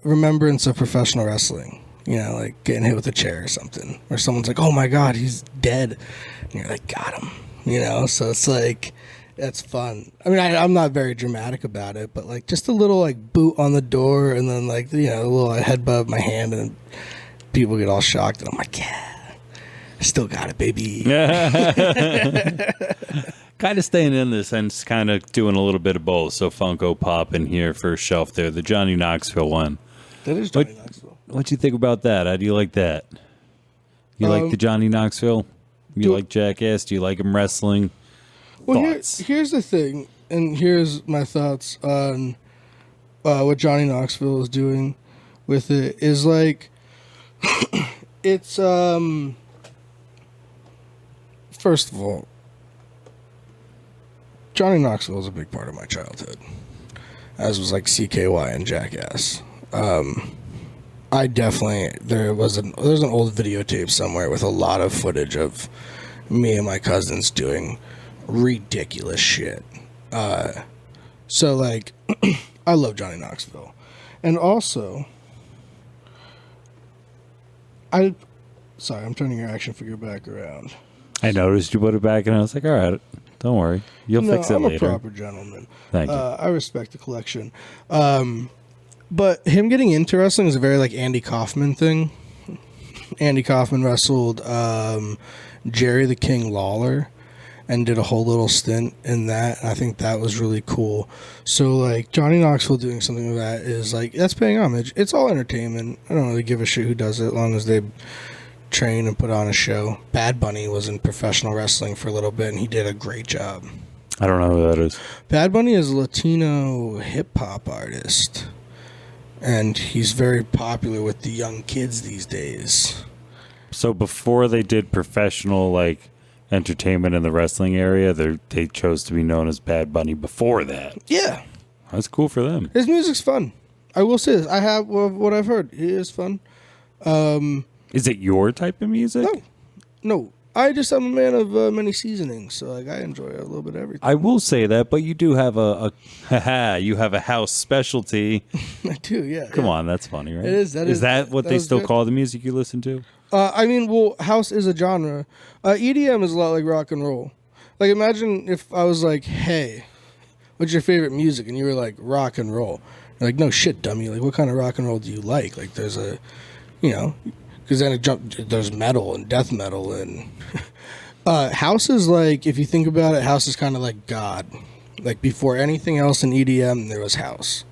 remembrance of professional wrestling, you know, like getting hit with a chair or something, or someone's like, oh my god, he's dead, and you're like, got him, you know. So it's like, that's fun. I mean, I'm not very dramatic about it, but like just a little like boot on the door, and then like, you know, a little headbutt of my hand, and people get all shocked, and I'm like, yeah, I still got it, baby. Kind of staying in this and kind of doing a little bit of both. So Funko Pop in here, first shelf there, the Johnny Knoxville one. That is Johnny Knoxville. What'd you think about that? How do you like that? You like the Johnny Knoxville? You like Jackass? Do you like him wrestling? Well, here's the thing, and here's my thoughts on what Johnny Knoxville is doing with it. Is like, it's first of all, Johnny Knoxville is a big part of my childhood, as was like CKY and Jackass. I definitely, there's an old videotape somewhere with a lot of footage of me and my cousins doing ridiculous shit. So like, I love Johnny Knoxville. And also, sorry, I'm turning your action figure back around. I noticed you put it back and I was like, all right, don't worry. You'll fix it later. I'm a proper gentleman. Thank you. I respect the collection. But him getting into wrestling is a very like Andy Kaufman thing. Andy Kaufman wrestled Jerry the King Lawler and did a whole little stint in that. And I think that was really cool. So like Johnny Knoxville doing something like that is like, that's paying homage. It's all entertainment. I don't really give a shit who does it as long as they train and put on a show. Bad Bunny was in professional wrestling for a little bit and he did a great job. I don't know who that is. Bad Bunny is a Latino hip-hop artist. And he's very popular with the young kids these days. So before they did professional like entertainment in the wrestling area, they chose to be known as Bad Bunny before that. Yeah. That's cool for them. His music's fun. I will say this. I have what I've heard. It is fun. Is it your type of music? No. I'm a man of many seasonings, so like I enjoy a little bit of everything. I will say that, but you do have you have a house specialty. I do, yeah. Come on, that's funny, right? It is. Is that what they still call the music you listen to? I mean, well, house is a genre. EDM is a lot like rock and roll. Like, imagine if I was like, hey, what's your favorite music? And you were like, rock and roll. You're like, no shit, dummy. Like, what kind of rock and roll do you like? Like, there's a, you know, because then there's metal and death metal and house is like, if you think about it, house is kind of like God. Like, before anything else in EDM, there was house.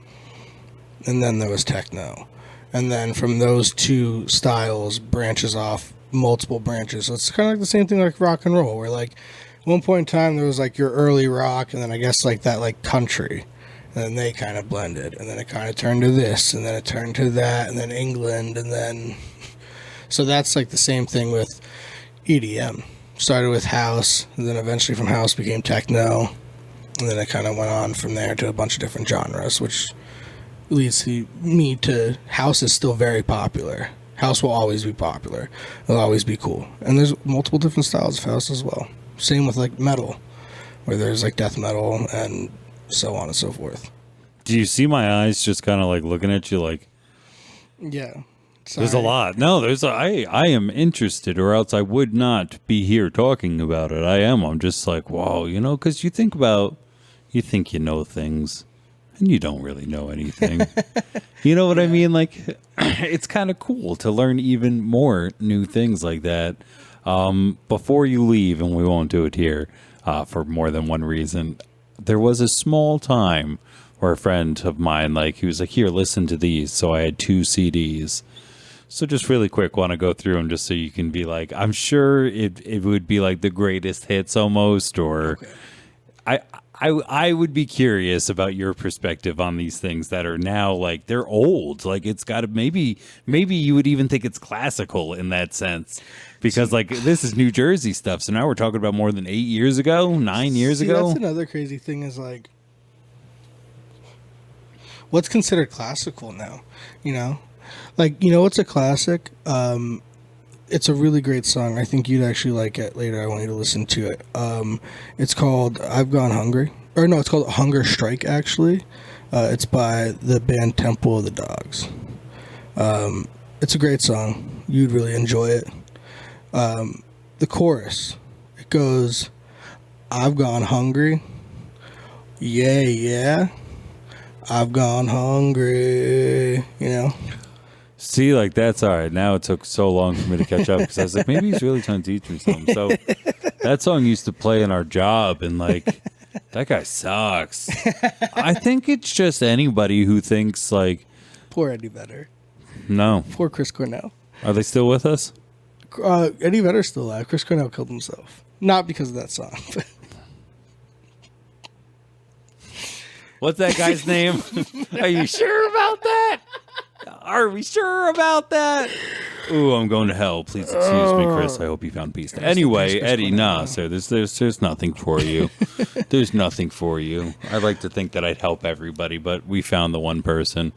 And then there was techno. And then from those two styles branches off multiple branches. So it's kind of like the same thing like rock and roll, where like at one point in time there was like your early rock, and then I guess like that like country, and then they kind of blended, and then it kind of turned to this, and then it turned to that, and then England, and then so that's like the same thing with EDM. Started with house, and then eventually from house became techno, and then it kind of went on from there to a bunch of different genres, which leads me to house is still very popular. House will always be popular. It'll always be cool. And there's multiple different styles of house as well. Same with like metal, where there's like death metal and so on and so forth. Do you see my eyes just kind of like looking at you like... Yeah. Sorry. There's a lot. No, I am interested, or else I would not be here talking about it. I'm just like, wow, you know, because you think you know things, and you don't really know anything. You know what I mean? Like, it's kind of cool to learn even more new things like that. Before you leave, and we won't do it here for more than one reason, there was a small time where a friend of mine, like, he was like, here, listen to these. So I had 2 CDs. So just really quick, want to go through them just so you can be like, I'm sure it would be like the greatest hits almost, or okay. I would be curious about your perspective on these things that are now like they're old. Like it's got to maybe you would even think it's classical in that sense, because like this is New Jersey stuff. So now we're talking about more than 8 years ago, 9 years ago. That's another crazy thing is like, what's considered classical now? You know, like, you know, what's a classic? It's a really great song. I think you'd actually like it later. I want you to listen to it. It's called I've Gone Hungry. Or no, it's called Hunger Strike, actually. It's by the band Temple of the Dogs. It's a great song. You'd really enjoy it. The chorus, it goes, I've gone hungry. Yeah, yeah. I've gone hungry. You know? See, like, that's all right. Now it took so long for me to catch up because I was like, maybe he's really trying to teach me something. So that song used to play in our job, and like, that guy sucks. I think it's just anybody who thinks like... Poor Eddie Vedder. No. Poor Chris Cornell. Are they still with us? Eddie Vedder's still alive. Chris Cornell killed himself. Not because of that song. What's that guy's name? Are you sure about that? Are we sure about that? Ooh, I'm going to hell. Please excuse me, Chris. I hope you found peace. Anyway, Eddie, nah, sir. There's nothing for you. There's nothing for you. I like to think that I'd help everybody, but we found the one person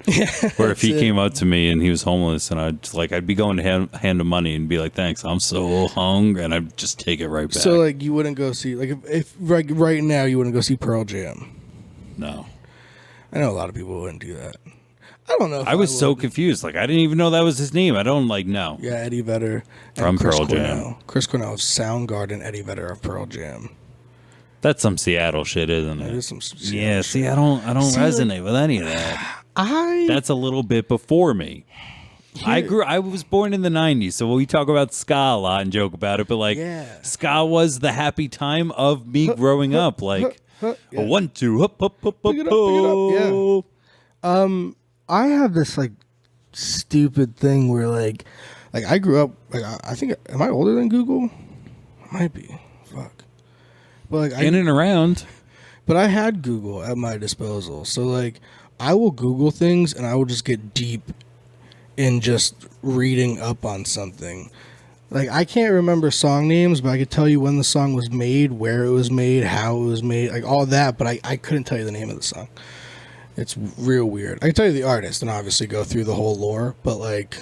where if he came up to me and he was homeless, and I'd be going to hand him money and be like, thanks, I'm so hungry, and I'd just take it right back. So like you wouldn't go see, like if right now you wouldn't go see Pearl Jam? No. I know a lot of people wouldn't do that. I don't know. I was so confused. Like, I didn't even know that was his name. I don't know. Yeah, Eddie Vedder. From Pearl Jam. Chris Cornell of Soundgarden, Eddie Vedder of Pearl Jam. That's some Seattle shit, isn't it? That is some Seattle shit. See, I don't resonate with any of that. That's a little bit before me. I was born in the 90s, so we talk about ska a lot and joke about it, but like, ska was the happy time of me growing up. Like, a 1, 2, up, up, up, up, pick it up. Yeah. I have this like stupid thing where like I grew up like I think, am I older than Google? I might be. Fuck. But like in and around. But I had Google at my disposal, so like I will Google things and I will just get deep in just reading up on something. Like I can't remember song names, but I could tell you when the song was made, where it was made, how it was made, like all that. But I couldn't tell you the name of the song. It's real weird. I can tell you the artist and obviously go through the whole lore, but like,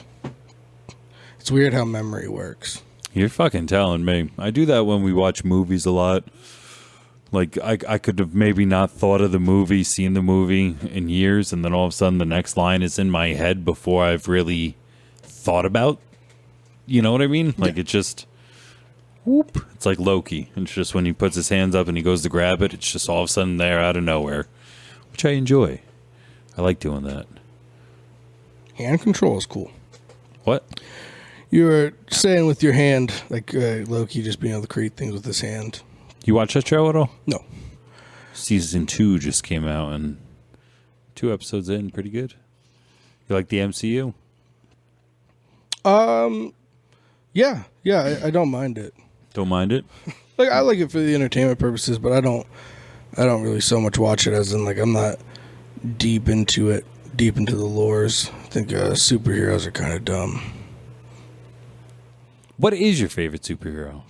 it's weird how memory works. You're fucking telling me. I do that when we watch movies a lot. Like, I could have maybe not thought of the movie, seen the movie in years, and then all of a sudden the next line is in my head before I've really thought about. You know what I mean? Like, it just... Whoop. It's like Loki. It's just when he puts his hands up and he goes to grab it, it's just all of a sudden there out of nowhere. which I enjoy. I like doing that. Hand control is cool. What? You were saying with your hand, like Loki just being able to create things with his hand. You watch that show at all? No. Season 2 just came out, and 2 episodes in, pretty good. You like the MCU? Yeah, I don't mind it. Don't mind it? Like, I like it for the entertainment purposes, but I don't really so much watch it as in, like, I'm not deep into the lores. I think superheroes are kind of dumb. What is your favorite superhero?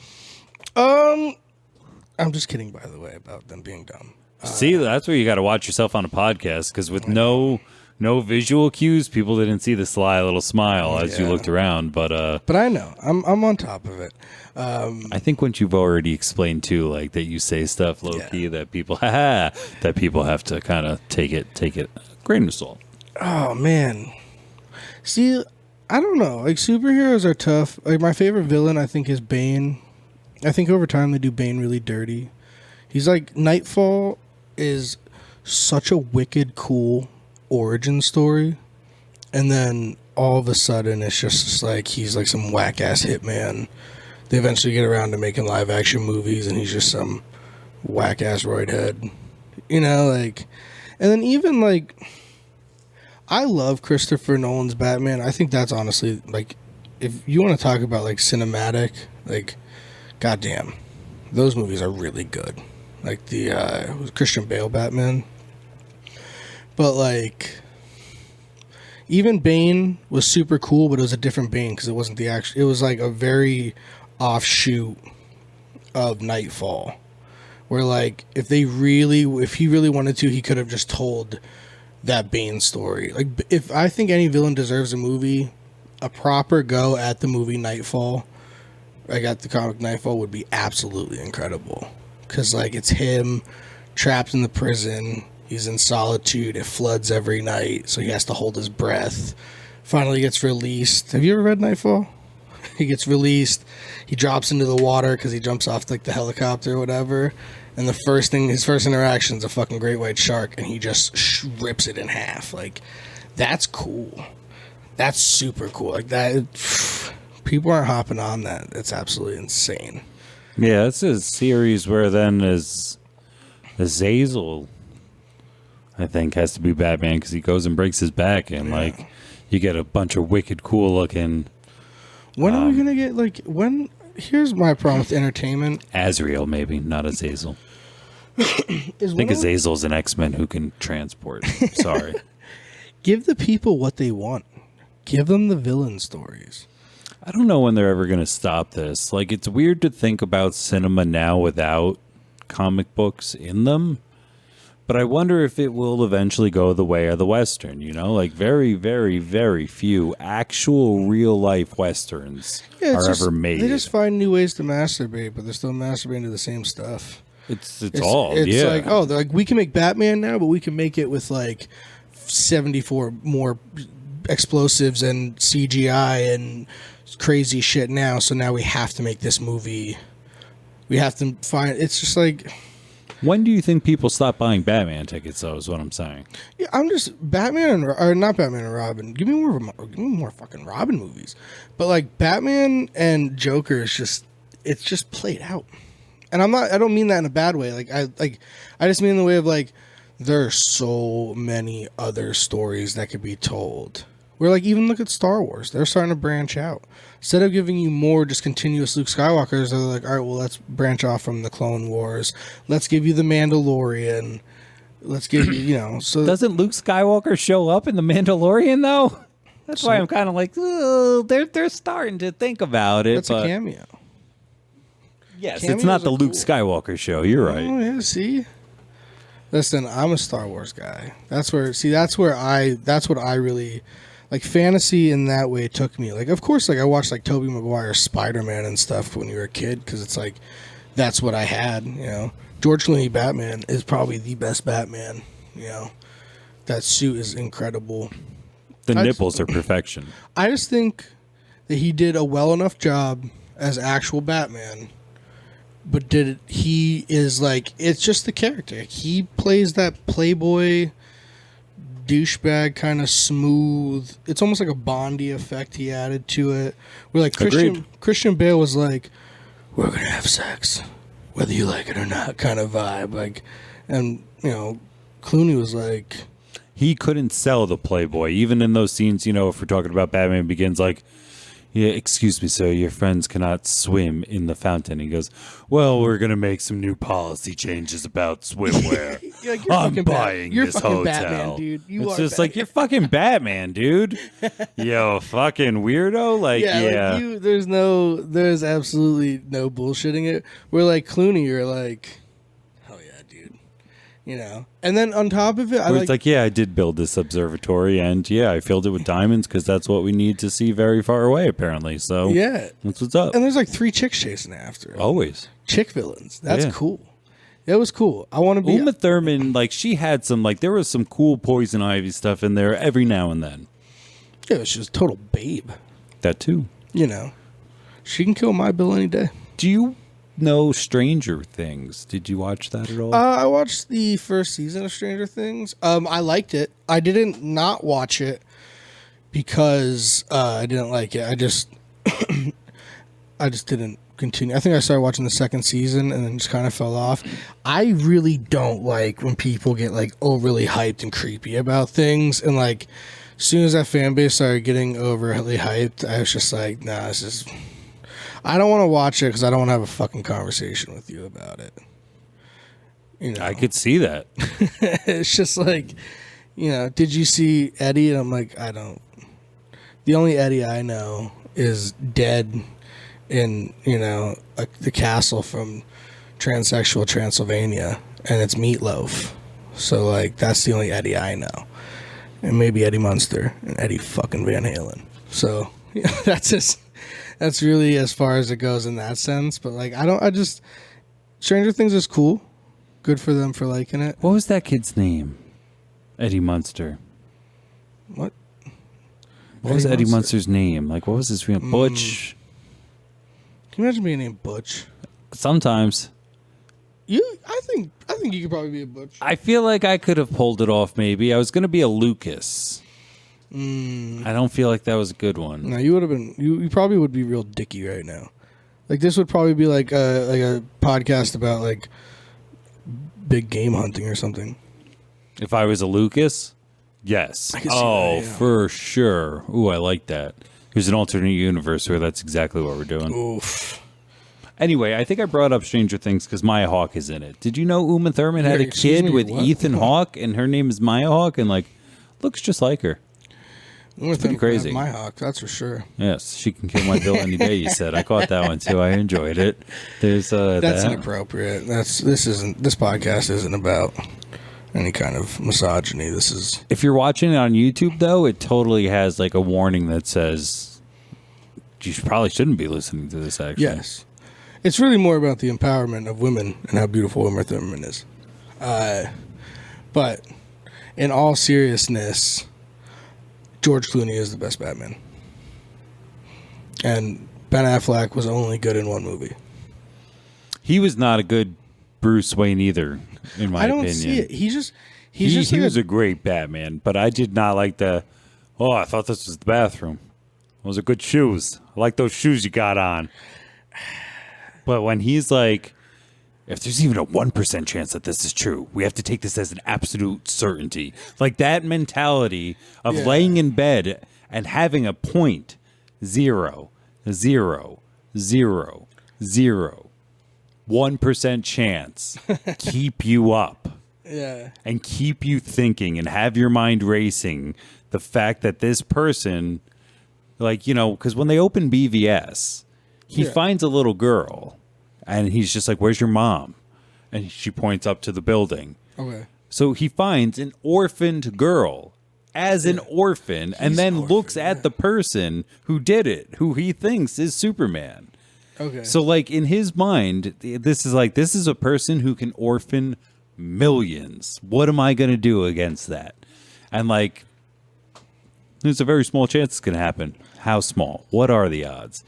I'm just kidding, by the way, about them being dumb. See, that's where you got to watch yourself on a podcast, because with no visual cues, people didn't see the sly little smile as you looked around. But I know I'm on top of it. I think once you've already explained too, like that you say stuff low key that people have to kind of take it a grain of salt. Oh man, see, I don't know. Like, superheroes are tough. Like, my favorite villain, I think, is Bane. I think over time they do Bane really dirty. He's like, Nightfall is such a wicked cool origin story, and then all of a sudden it's just like he's like some whack ass hitman. They eventually get around to making live action movies, and he's just some whack ass roid head, like. And then even like, I love Christopher Nolan's Batman. I think that's honestly, like, if you want to talk about like cinematic, like, goddamn, those movies are really good. Like the Christian Bale Batman. But like, even Bane was super cool, but it was a different Bane because it wasn't the actual. It was like a very offshoot of Nightfall, where like if he really wanted to, he could have just told that Bane story. Like, if I think any villain deserves a movie, a proper go at the movie Nightfall, like at the comic Nightfall, would be absolutely incredible. Because like, it's him trapped in the prison. He's in solitude. It floods every night, so he has to hold his breath. Finally gets released. Have you ever read Nightfall? He gets released. He drops into the water because he jumps off like the helicopter or whatever. And his first interaction is a fucking great white shark, and he just rips it in half. Like, that's cool. That's super cool. Like, that, people aren't hopping on that. It's absolutely insane. Yeah, it's a series where then Azazel, I think, has to be Batman because he goes and breaks his back, and like, you get a bunch of wicked cool looking. When are we gonna get like when? Here's my problem with entertainment. Azrael, maybe, not Azazel. I think Azazel's an X-Men who can transport. Sorry. Give the people what they want. Give them the villain stories. I don't know when they're ever going to stop this. Like, it's weird to think about cinema now without comic books in them. But I wonder if it will eventually go the way of the Western, Like, very, very, very few actual real-life Westerns ever made. They just find new ways to masturbate, but they're still masturbating to the same stuff. It's like, oh, they're like, we can make Batman now, but we can make it with, like, 74 more explosives and CGI and crazy shit now, so now we have to make this movie. We have to find... It's just like... When do you think people stop buying Batman tickets, though, is what I'm saying? Yeah, I'm just... not Batman and Robin. Give me more fucking Robin movies. But, like, Batman and Joker is just... It's just played out. And I don't mean that in a bad way. I just mean in the way of, like, there are so many other stories that could be told. Where, like, even look at Star Wars. They're starting to branch out. Instead of giving you more just continuous Luke Skywalkers, they're like, all right, well, let's branch off from the Clone Wars. Let's give you the Mandalorian. Let's give you, so... Doesn't Luke Skywalker show up in the Mandalorian, though? That's why I'm kind of like, they're starting to think about it. That's a cameo. Yes, it's not the Luke Skywalker show. You're right. Oh, yeah, see? Listen, I'm a Star Wars guy. That's what I really... Like, fantasy in that way took me. Like, of course, like, I watched, like, Tobey Maguire's Spider-Man and stuff when you were a kid, because it's like, that's what I had, George Clooney Batman is probably the best Batman, That suit is incredible. The nipples are perfection. I just think that he did a well enough job as actual Batman, but he is, like, it's just the character. He plays that playboy... douchebag, kind of smooth. It's almost like a Bondy effect he added to it. Where like Christian Bale was like, "We're gonna have sex, whether you like it or not," kind of vibe. Like, and Clooney was like, he couldn't sell the Playboy, even in those scenes. If we're talking about Batman Begins, like, yeah, excuse me, sir, your friends cannot swim in the fountain. He goes, well, we're going to make some new policy changes about swimwear. like, I'm buying you're this fucking hotel. Batman, dude. It's just like, you're fucking Batman, dude. Yo, fucking weirdo. Like, yeah. Like there's absolutely no bullshitting it. We're like Clooney, you're like, hell yeah, dude. And then on top of it, it's like, yeah, I did build this observatory, and yeah, I filled it with diamonds because that's what we need to see very far away, apparently. So yeah, that's what's up. And there's like 3 chicks chasing after it. Always chick villains. That's cool. It was cool. I want to be Uma Thurman. Like, she had some, like, there was some cool Poison Ivy stuff in there every now and then. Yeah, she's a total babe. That too. She can kill my Bill any day. Do you know Stranger Things? Did you watch that at all? I watched the first season of Stranger Things. I liked it. I didn't not watch it because I didn't like it. I just didn't continue. I think I started watching the second season and then just kind of fell off. I really don't like when people get like overly hyped and creepy about things, and like as soon as that fan base started getting overly hyped, I was just like, nah, this is. I don't want to watch it because I don't want to have a fucking conversation with you about it. I could see that. It's just like, did you see Eddie? And I'm like, I don't. The only Eddie I know is dead in, the castle from Transsexual Transylvania, and it's Meatloaf. So, like, that's the only Eddie I know. And maybe Eddie Munster and Eddie fucking Van Halen. So, that's really as far as it goes in that sense. But like, Stranger Things is cool. Good for them for liking it. What was that kid's name? Eddie Munster. What? What was Eddie Munster's name? Like, what was his real Butch? Can you imagine being named Butch? Sometimes. I think you could probably be a Butch. I feel like I could have pulled it off. Maybe I was going to be a Lucas. I don't feel like that was a good one. No, you would have been. You probably would be real dicky right now. Like, this would probably be like a podcast about like big game hunting or something. If I was a Lucas, yes. Yeah. For sure. Ooh, I like that. There's an alternate universe where that's exactly what we're doing. Oof. Anyway, I think I brought up Stranger Things because Maya Hawke is in it. Did you know Uma Thurman had a kid with Ethan Hawke, and her name is Maya Hawke, and like looks just like her? It's pretty crazy. My Hawk, that's for sure. Yes, she can kill my Bill any day. You said I caught that one too. I enjoyed it. There's that's inappropriate. This podcast isn't about any kind of misogyny. This is. If you're watching it on YouTube, though, it totally has like a warning that says you probably shouldn't be listening to this. Actually, yes, it's really more about the empowerment of women and how beautiful Uma Thurman is. But in all seriousness, George Clooney is the best Batman. And Ben Affleck was only good in one movie. He was not a good Bruce Wayne either, in my opinion. I don't see it. He was a great Batman, but I did not like I thought this was the bathroom. Those are good shoes. I like those shoes you got on. But when he's like, if there's even a 1% chance that this is true, we have to take this as an absolute certainty. Like that mentality of laying in bed and having a 0.00001% chance keep you up. Yeah. And keep you thinking and have your mind racing. The fact that this person, like, because when they open BVS, he finds a little girl. And he's just like, where's your mom? And she points up to the building. Okay. So he finds an orphaned girl as an orphan and then looks at the person who did it, who he thinks is Superman. Okay. So, like, in his mind, this is a person who can orphan millions. What am I going to do against that? And, like, there's a very small chance it's going to happen. How small? What are the odds?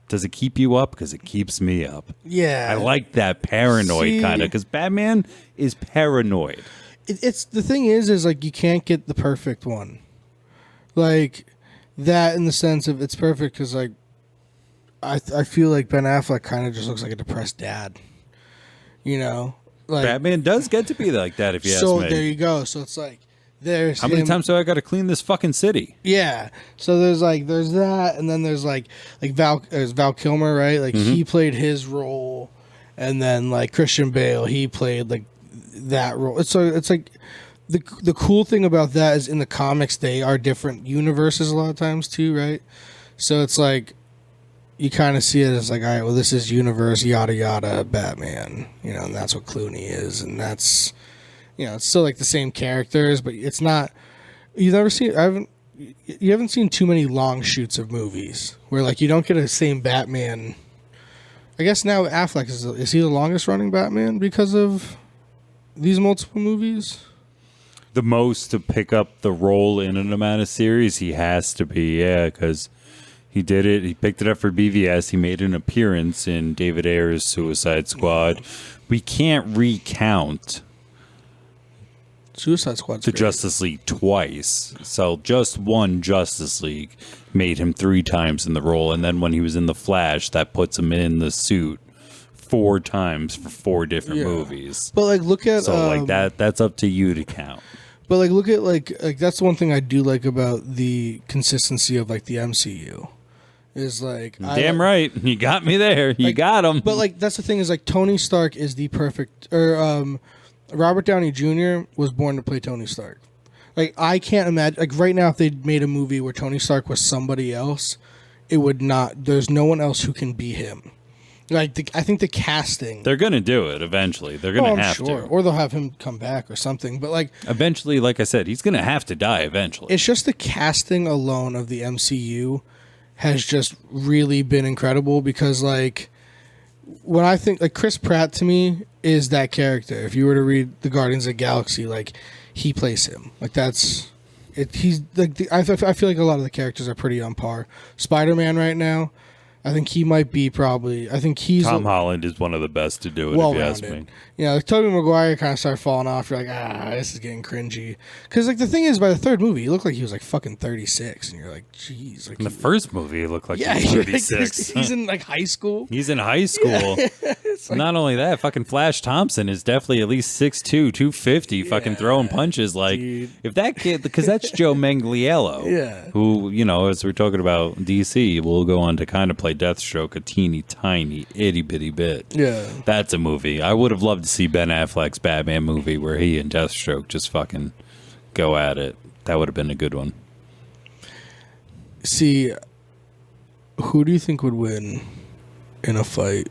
Does it keep you up? Because it keeps me up. Yeah. I like that paranoid kind of, because Batman is paranoid. it's the thing is like you can't get the perfect one, like that in the sense of it's perfect because like I feel like Ben Affleck kind of just looks like a depressed dad, you know. Like, Batman does get to be like that if you ask me. So there you go. So it's like there's how many times do I got to clean this fucking city? Yeah. So there's that, and then there's there's Val Kilmer, right? Like he played his role, and then like Christian Bale, he played like that role. It's like the cool thing about that is in the comics they are different universes a lot of times too, right? So it's like you kind of see it as like, all right, well, this is universe yada yada Batman, you know, and that's what Clooney is, and that's, you know, it's still like the same characters, but it's not. You haven't seen too many long shoots of movies where like you don't get a same Batman. I guess now Affleck is he the longest running Batman because of these multiple movies? The most to pick up the role in an amount of series, he has to be, yeah, because he did it. He picked it up for BVS. He made an appearance in David Ayer's Suicide Squad. We can't recount Suicide Squad's the great. Justice League twice. So just one Justice League made him 3 times in the role. And then when he was in The Flash, that puts him in the suit 4 times for 4 different movies. But like look at like that's up to you to count. But like look at like that's the one thing I do like about the consistency of like the MCU. Is like damn right, you got me there. You got him. But like that's the thing is like Tony Stark is the perfect, or Robert Downey Jr. was born to play Tony Stark. Like I can't imagine like right now if they made a movie where Tony Stark was somebody else, it would not. There's no one else who can be him. Like I think the casting, they're gonna do it eventually. They're gonna have to, or they'll have him come back or something. But like eventually, like I said, he's gonna have to die eventually. It's just the casting alone of the MCU has just really been incredible because like when I think like Chris Pratt to me is that character. If you were to read the Guardians of the Galaxy, like he plays him. Like that's it. He's like I feel like a lot of the characters are pretty on par. Spider-Man right now, I think he might be probably. I think he's Tom Holland is one of the best to do it. If you ask me, yeah. Like Tobey Maguire kind of started falling off. You're like, this is getting cringy. Because like the thing is, by the third movie, he looked like he was like fucking 36, and you're like, jeez. Like in the first movie, he looked like he was 36. He's in like high school. He's in high school. Like, not only that, fucking Flash Thompson is definitely at least 6'2", 250, fucking throwing punches. Like dude. if that kid, because that's Joe Manganiello, who as we're talking about DC, will go on to kind of play Deathstroke a teeny tiny itty bitty bit. Yeah, that's a movie. I would have loved to see Ben Affleck's Batman movie where he and Deathstroke just fucking go at it. That would have been a good one. See, who do you think would win in a fight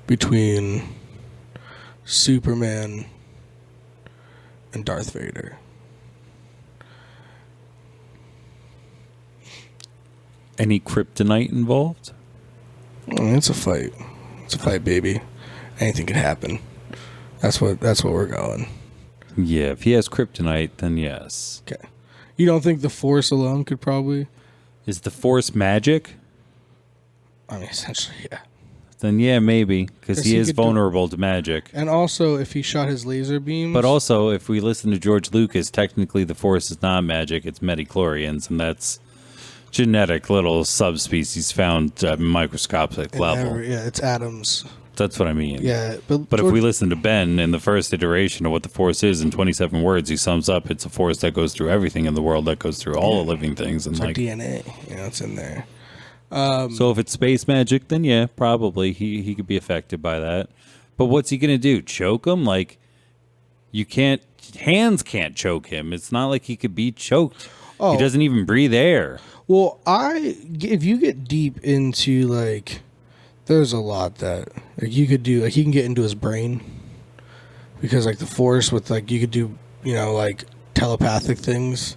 between Superman and Darth Vader? Any kryptonite involved? It's a fight. It's a fight, baby. Anything could happen. That's what we're going. Yeah, if he has kryptonite, then yes. Okay. You don't think the Force alone could probably? Is the Force magic? I mean, essentially, yeah. Then yeah, maybe, because he is vulnerable to magic. And also, if he shot his laser beams. But also, if we listen to George Lucas, technically the Force is not magic; it's midichlorians, and that's genetic little subspecies found at microscopic level. It's atoms. That's what I mean. Yeah, but if we listen to Ben in the first iteration of what the Force is in 27 words, he sums up it's a force that goes through everything in the world, that goes through all the living things, and it's like DNA, it's in there. So if it's space magic, then yeah, probably he could be affected by that. But what's he gonna do? Choke him? Like hands can't choke him. It's not like he could be choked. He doesn't even breathe air. Well, if you get deep into like, there's a lot that like you could do. Like he can get into his brain because like the Force with like you could do like telepathic things.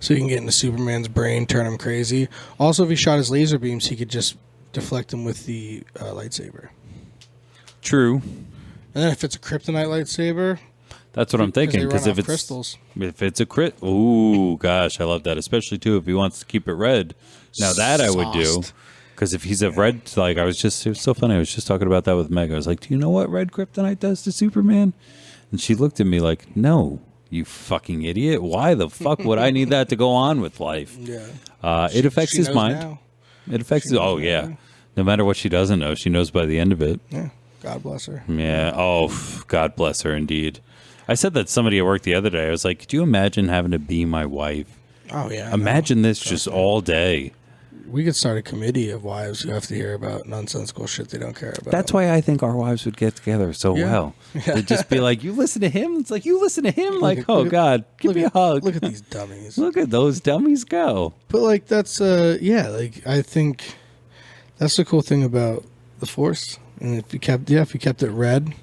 So you can get into Superman's brain, turn him crazy. Also, if he shot his laser beams, he could just deflect them with the lightsaber. True. And then if it's a kryptonite lightsaber, that's what I'm thinking. Because if it's a crit, ooh, gosh, I love that. Especially too if he wants to keep it red. Now that I would do. Because if he's a red, like it was so funny. I was just talking about that with Meg. I was like, do you know what red kryptonite does to Superman? And she looked at me like, no, you fucking idiot. Why the fuck would I need that to go on with life? Yeah. It affects his mind. Now. It affects his... Oh, yeah. Now. No matter what she doesn't know, she knows by the end of it. Yeah. God bless her. Yeah. Oh, God bless her, indeed. I said that to somebody at work the other day. I was like, could you imagine having to be my wife? Oh, yeah. Imagine this just all day. We could start a committee of wives who have to hear about nonsensical shit they don't care about. That's why I think our wives would get together so well. They'd just be like, you listen to him? It's like, you listen to him? Like, God, give me a hug. Look at these dummies. Look at those dummies go. But, like, that's, like, I think that's the cool thing about the Force. And if you kept it red,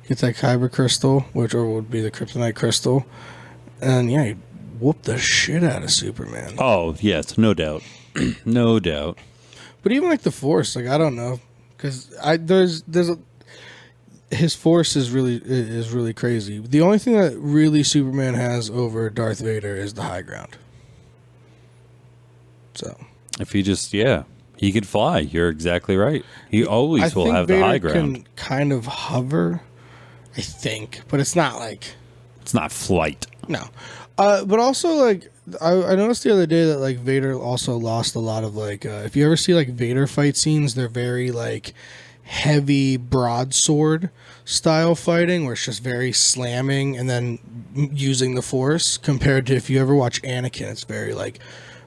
get that kyber crystal, which would be the kryptonite crystal, and, you whoop the shit out of Superman. Oh, yes, no doubt. No doubt. But even like the Force, like I don't know, because his Force is really crazy. The only thing that really Superman has over Darth Vader is the high ground. So if he just he could fly. You're exactly right. He always will have the high ground. Can kind of hover, I think, but it's not like it's not flight. No, but also like. I noticed the other day that like Vader also lost a lot of like if you ever see like Vader fight scenes, they're very like heavy broadsword style fighting where it's just very slamming and then using the Force, compared to if you ever watch Anakin, it's very like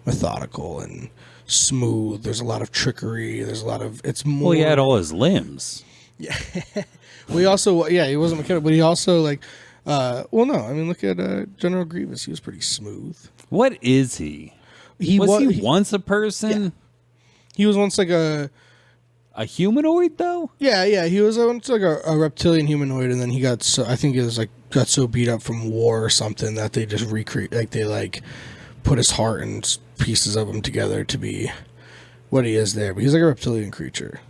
methodical and smooth. There's a lot of trickery. There's a lot of it's more. Well, he had all his limbs. Yeah. Well, he also he wasn't mechanical, but he also like. No. I mean, look at General Grievous. He was pretty smooth. What is he? Was he once a person? Yeah. He was once like a humanoid, though. Yeah. He was once like a reptilian humanoid, and then he got got so beat up from war or something that they just put his heart and pieces of him together to be what he is there. But he's like a reptilian creature.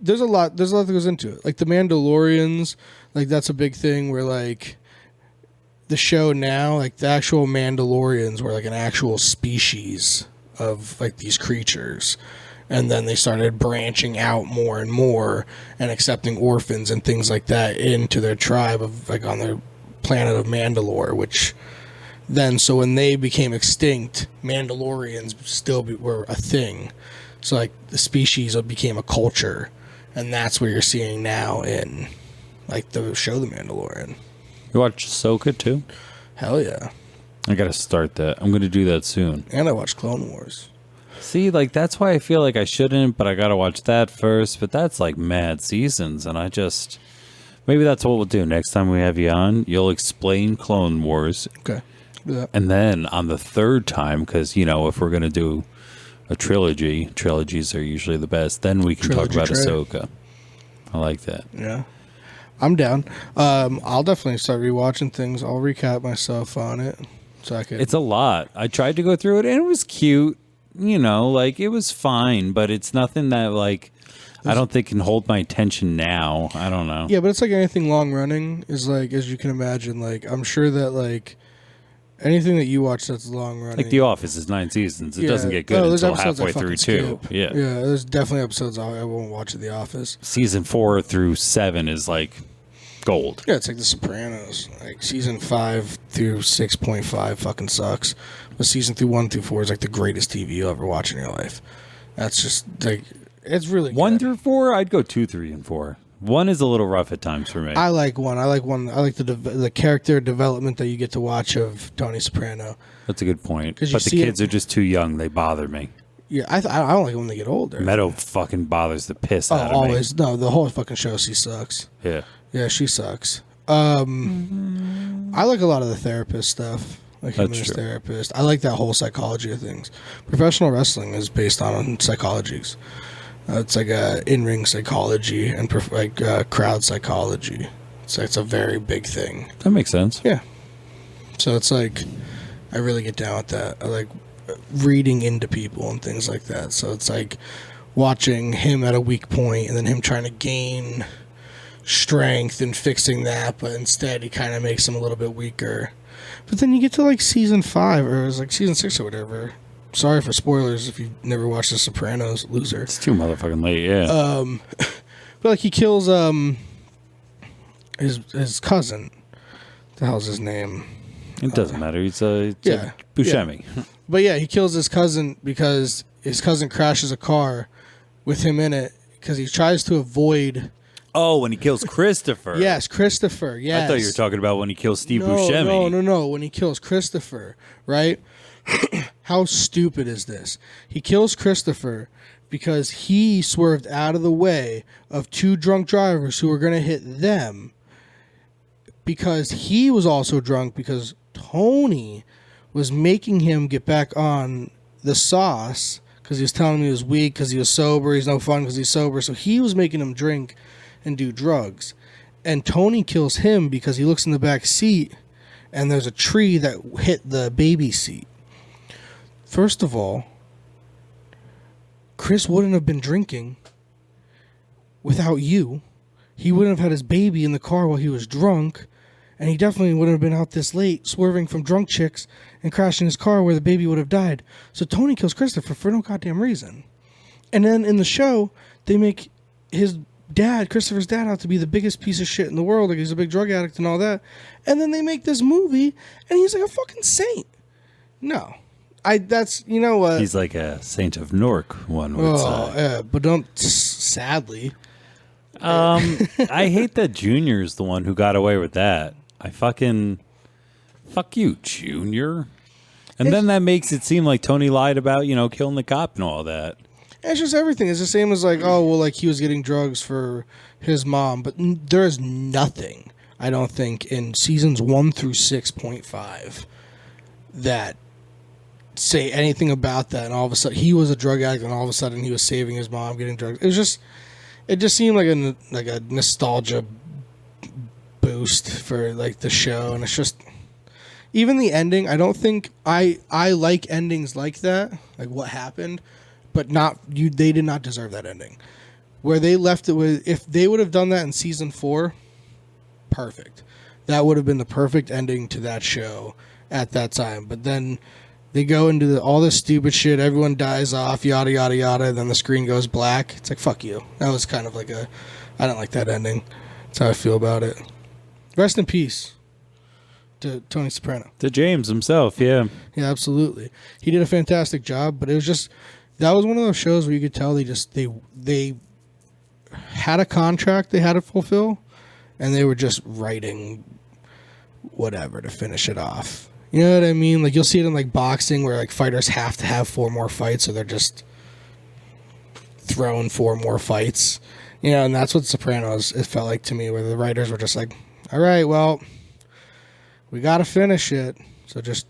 There's a lot that goes into it. Like the Mandalorians, like that's a big thing where like the show now, like the actual Mandalorians were like an actual species of like these creatures. And then they started branching out more and more and accepting orphans and things like that into their tribe of like on their planet of Mandalore, which then, so when they became extinct, Mandalorians still were a thing. So, like, the species became a culture, and that's what you're seeing now in, like, the show The Mandalorian. You watch Ahsoka, too? Hell yeah. I gotta start that. I'm gonna do that soon. And I watched Clone Wars. See, like, that's why I feel like I shouldn't, but I gotta watch that first. But that's, like, mad seasons, and I just... Maybe that's what we'll do. Next time we have you on, you'll explain Clone Wars. Okay. Do that. And then on the third time, because, if we're gonna do... a trilogies are usually the best, then we can talk about Trae. Ahsoka. I like that. Yeah. I'm down. I'll definitely start rewatching things. I'll recap myself on it. So I could... It's a lot. I tried to go through it, and it was cute. Like, it was fine, but it's nothing that, like, I don't think can hold my attention now. I don't know. Yeah, but it's like anything long-running is, like, as you can imagine, like, I'm sure that, like, anything that you watch that's long running, like The Office is 9 seasons. It doesn't get good until halfway through 2. Yeah, there's definitely episodes I won't watch of The Office. Season 4 through 7 is like gold. Yeah, it's like The Sopranos. Like season 5 through 6.5 fucking sucks, but season 1 through 4 is like the greatest TV you'll ever watch in your life. That's just like it's really 1 good. through 4. I'd go 2, 3, and 4. 1 is a little rough at times for me. I like 1. I like the character development that you get to watch of Tony Soprano. That's a good point. But the kids are just too young. They bother me. Yeah, I don't like when they get older. Meadow fucking bothers the piss out of always. Me. No, the whole fucking show, she sucks. Yeah. Yeah, she sucks. I like a lot of the therapist stuff. Like him as therapist. I like that whole psychology of things. Professional wrestling is based on psychologies. It's like in-ring psychology and crowd psychology. It's a very big thing. That makes sense. Yeah. So it's like, I really get down with that. I like reading into people and things like that. So it's like watching him at a weak point and then him trying to gain strength and fixing that, but instead he kind of makes him a little bit weaker. But then you get to like season 5 or it was like season 6 or whatever. Sorry for spoilers if you've never watched The Sopranos, loser. It's too motherfucking late, yeah. But like he kills his cousin. The hell's his name? It doesn't matter. It's Buscemi. Yeah. But yeah, he kills his cousin because his cousin crashes a car with him in it because he tries to avoid. Oh, when he kills Christopher. Yes, Christopher. Yes. I thought you were talking about when he kills Steve Buscemi. No. When he kills Christopher, right? How stupid is this? He kills Christopher because he swerved out of the way of two drunk drivers who were going to hit them because he was also drunk because Tony was making him get back on the sauce because he was telling him he was weak because he was sober. He's no fun because he's sober. So he was making him drink and do drugs. And Tony kills him because he looks in the back seat and there's a tree that hit the baby seat. First of all, Chris wouldn't have been drinking without you. He wouldn't have had his baby in the car while he was drunk. And he definitely wouldn't have been out this late swerving from drunk chicks and crashing his car where the baby would have died. So Tony kills Christopher for no goddamn reason. And then in the show, they make his dad, Christopher's dad, out to be the biggest piece of shit in the world. Like he's a big drug addict and all that. And then they make this movie and he's like a fucking saint. No. That's, you know what? He's like a saint of Newark, one would say. Yeah, but sadly. I hate that Junior's the one who got away with that. Fuck you, Junior. And then that makes it seem like Tony lied about, killing the cop and all that. It's just everything. It's the same as like, oh, well, like he was getting drugs for his mom. But there is nothing, I don't think, in seasons 1 through 6.5 that say anything about that. And all of a sudden, he was a drug addict and all of a sudden he was saving his mom getting drugs. It just seemed like a nostalgia boost for like the show, and it's just even the ending. I don't think I like endings like that, like what happened, but not you. They did not deserve that ending. Where they left it with, if they would have done that in season 4, perfect. That would have been the perfect ending to that show at that time. But then they go into all this stupid shit. Everyone dies off, yada, yada, yada. And then the screen goes black. It's like, fuck you. That was kind of like I don't like that ending. That's how I feel about it. Rest in peace to Tony Soprano. To James himself, yeah. Yeah, absolutely. He did a fantastic job, but it was just, that was one of those shows where you could tell they had a contract they had to fulfill, and they were just writing whatever to finish it off. You know what I mean? Like, you'll see it in, like, boxing where, like, fighters have to have 4 more fights, so they're just throwing 4 more fights. You know, and that's what Sopranos, it felt like to me, where the writers were just like, all right, well, we got to finish it, so just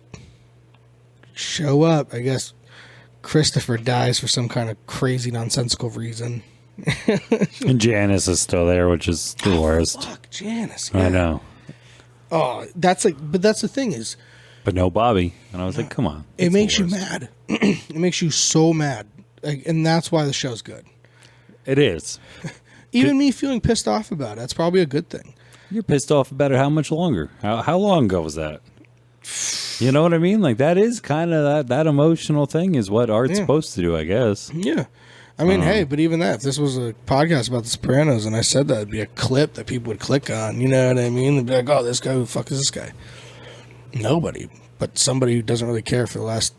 show up. I guess Christopher dies for some kind of crazy, nonsensical reason. And Janice is still there, which is the worst. Fuck, Janice. Yeah. I know. Oh, that's like, but that's the thing is, but no Bobby, and I was like, come on. It makes you mad. It makes you so mad, like, and that's why the show's good. It is. Even me feeling pissed off about it, that's probably a good thing. You're pissed off about it how much longer? How long ago was that? You know what I mean? Like, that is kind of that emotional thing is what art's supposed to do, I guess. Yeah. I mean, hey, but even that, if this was a podcast about The Sopranos and I said that, it'd be a clip that people would click on. You know what I mean? They'd be like, oh, this guy, who the fuck is this guy? Nobody. But somebody who doesn't really care for the last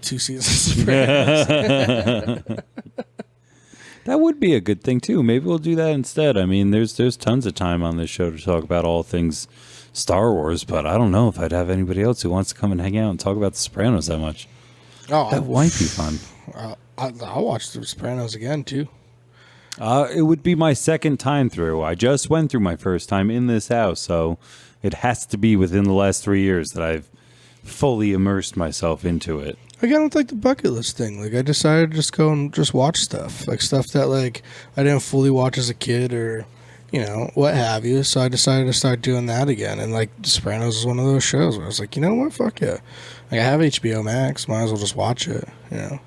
2 seasons of Sopranos. That would be a good thing, too. Maybe we'll do that instead. I mean, there's tons of time on this show to talk about all things Star Wars, but I don't know if I'd have anybody else who wants to come and hang out and talk about The Sopranos that much. Oh, that might be fun. I'll watch The Sopranos again, too. It would be my second time through. I just went through my first time in this house, so it has to be within the last 3 years that I've fully immersed myself into it. I don't like the bucket list thing. Like, I decided to just go and just watch stuff. Like, stuff that, like, I didn't fully watch as a kid or, you know, what have you. So I decided to start doing that again. And, like, Sopranos is one of those shows where I was like, you know what? Fuck yeah. Like, I have HBO Max. Might as well just watch it, you know.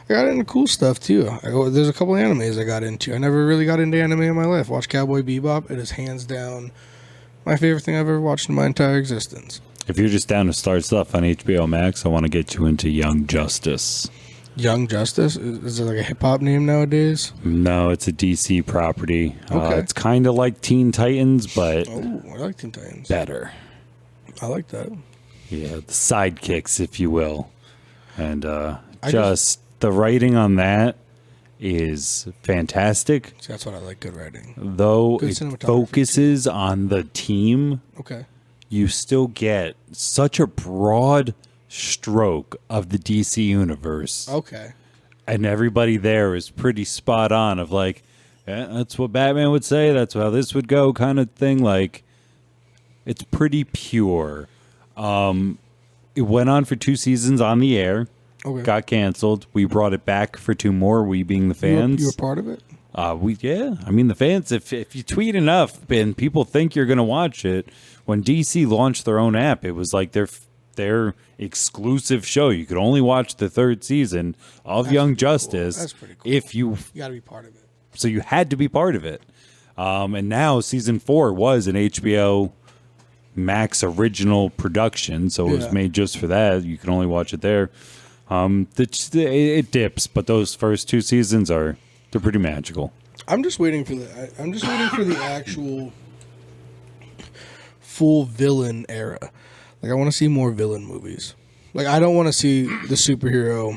I got into cool stuff, too. There's a couple animes I got into. I never really got into anime in my life. Watched Cowboy Bebop. It is hands down my favorite thing I've ever watched in my entire existence. If you're just down to start stuff on HBO Max, I want to get you into Young Justice. Young Justice? Is it like a hip hop name nowadays? No, it's a DC property. Okay. It's kind of like Teen Titans, but Oh, I like Teen Titans. better. I like that. Yeah, the sidekicks, if you will. And just the writing on that is fantastic. See, that's what I like. Good writing. Though Good it cinematography, focuses on the team, Okay. you still get such a broad stroke of the DC universe. Okay. And everybody there is pretty spot on of like, yeah, that's what Batman would say. That's how this would go kind of thing. Like, it's pretty pure. It went on for 2 seasons on the air. Okay. Got canceled. We brought it back for 2 more. We being the fans. You were part of it? I mean the fans. If you tweet enough and people think you're gonna watch it, when DC launched their own app, it was like their exclusive show. You could only watch the 3rd season of Young Justice. Cool. That's pretty cool. If you got to be part of it. So you had to be part of it. And now season 4 was an HBO Max original production, so it was made just for that. You can only watch it there. It dips, but those first 2 seasons they're pretty magical. I'm just waiting for the actual full villain era. Like, I want to see more villain movies. Like, I don't want to see the superhero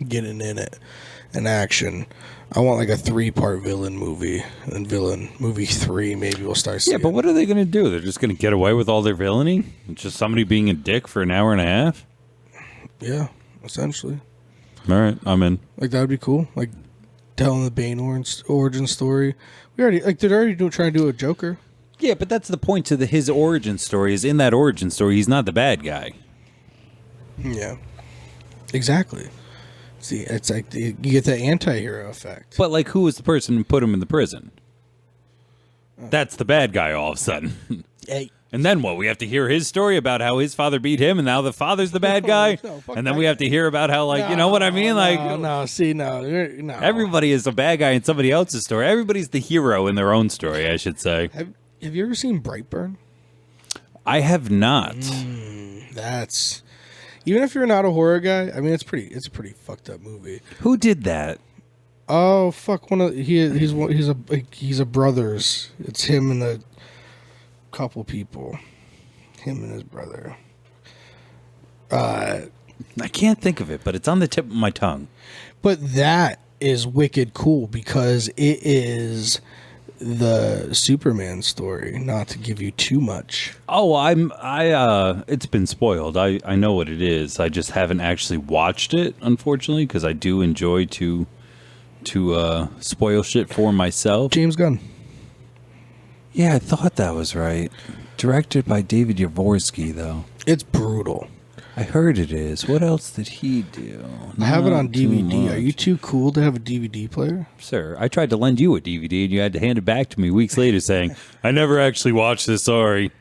getting in it in action. I want like a 3-part villain movie, and villain movie 3 maybe we'll start seeing. Yeah, but what are they going to do? They're just going to get away with all their villainy? It's just somebody being a dick for an hour and a half? Yeah, essentially. All right, I'm in. Like, that would be cool. Like, telling the Bane origin story. They're already trying to do a Joker. Yeah, but that's the point to his origin story. Is in that origin story, he's not the bad guy. Yeah, exactly. See, it's like you get the anti-hero effect. But like, who was the person who put him in the prison? That's the bad guy all of a sudden. Hey. And then what? We have to hear his story about how his father beat him, and now the father's the bad guy. And then we have to hear about how, like, you know what I mean? Like, no. Everybody is a bad guy in somebody else's story. Everybody's the hero in their own story, I should say. Have you ever seen Brightburn? I have not. That's even if you're not a horror guy. I mean, it's a pretty fucked up movie. Who did that? Oh fuck! He's a brothers. It's him and a couple people. Him and his brother. I can't think of it, but it's on the tip of my tongue. But that is wicked cool because it is the Superman story, not to give you too much. Oh, it's been spoiled. I know what it is. I just haven't actually watched it, unfortunately, because I do enjoy to spoil shit for myself. James Gunn. Yeah, I thought that was right. Directed by David Yavorski, though. It's brutal. I heard it is. What else did he do? I have it on DVD. Are you too cool to have a DVD player? Sir, I tried to lend you a DVD and you had to hand it back to me weeks later saying, I never actually watched this, sorry.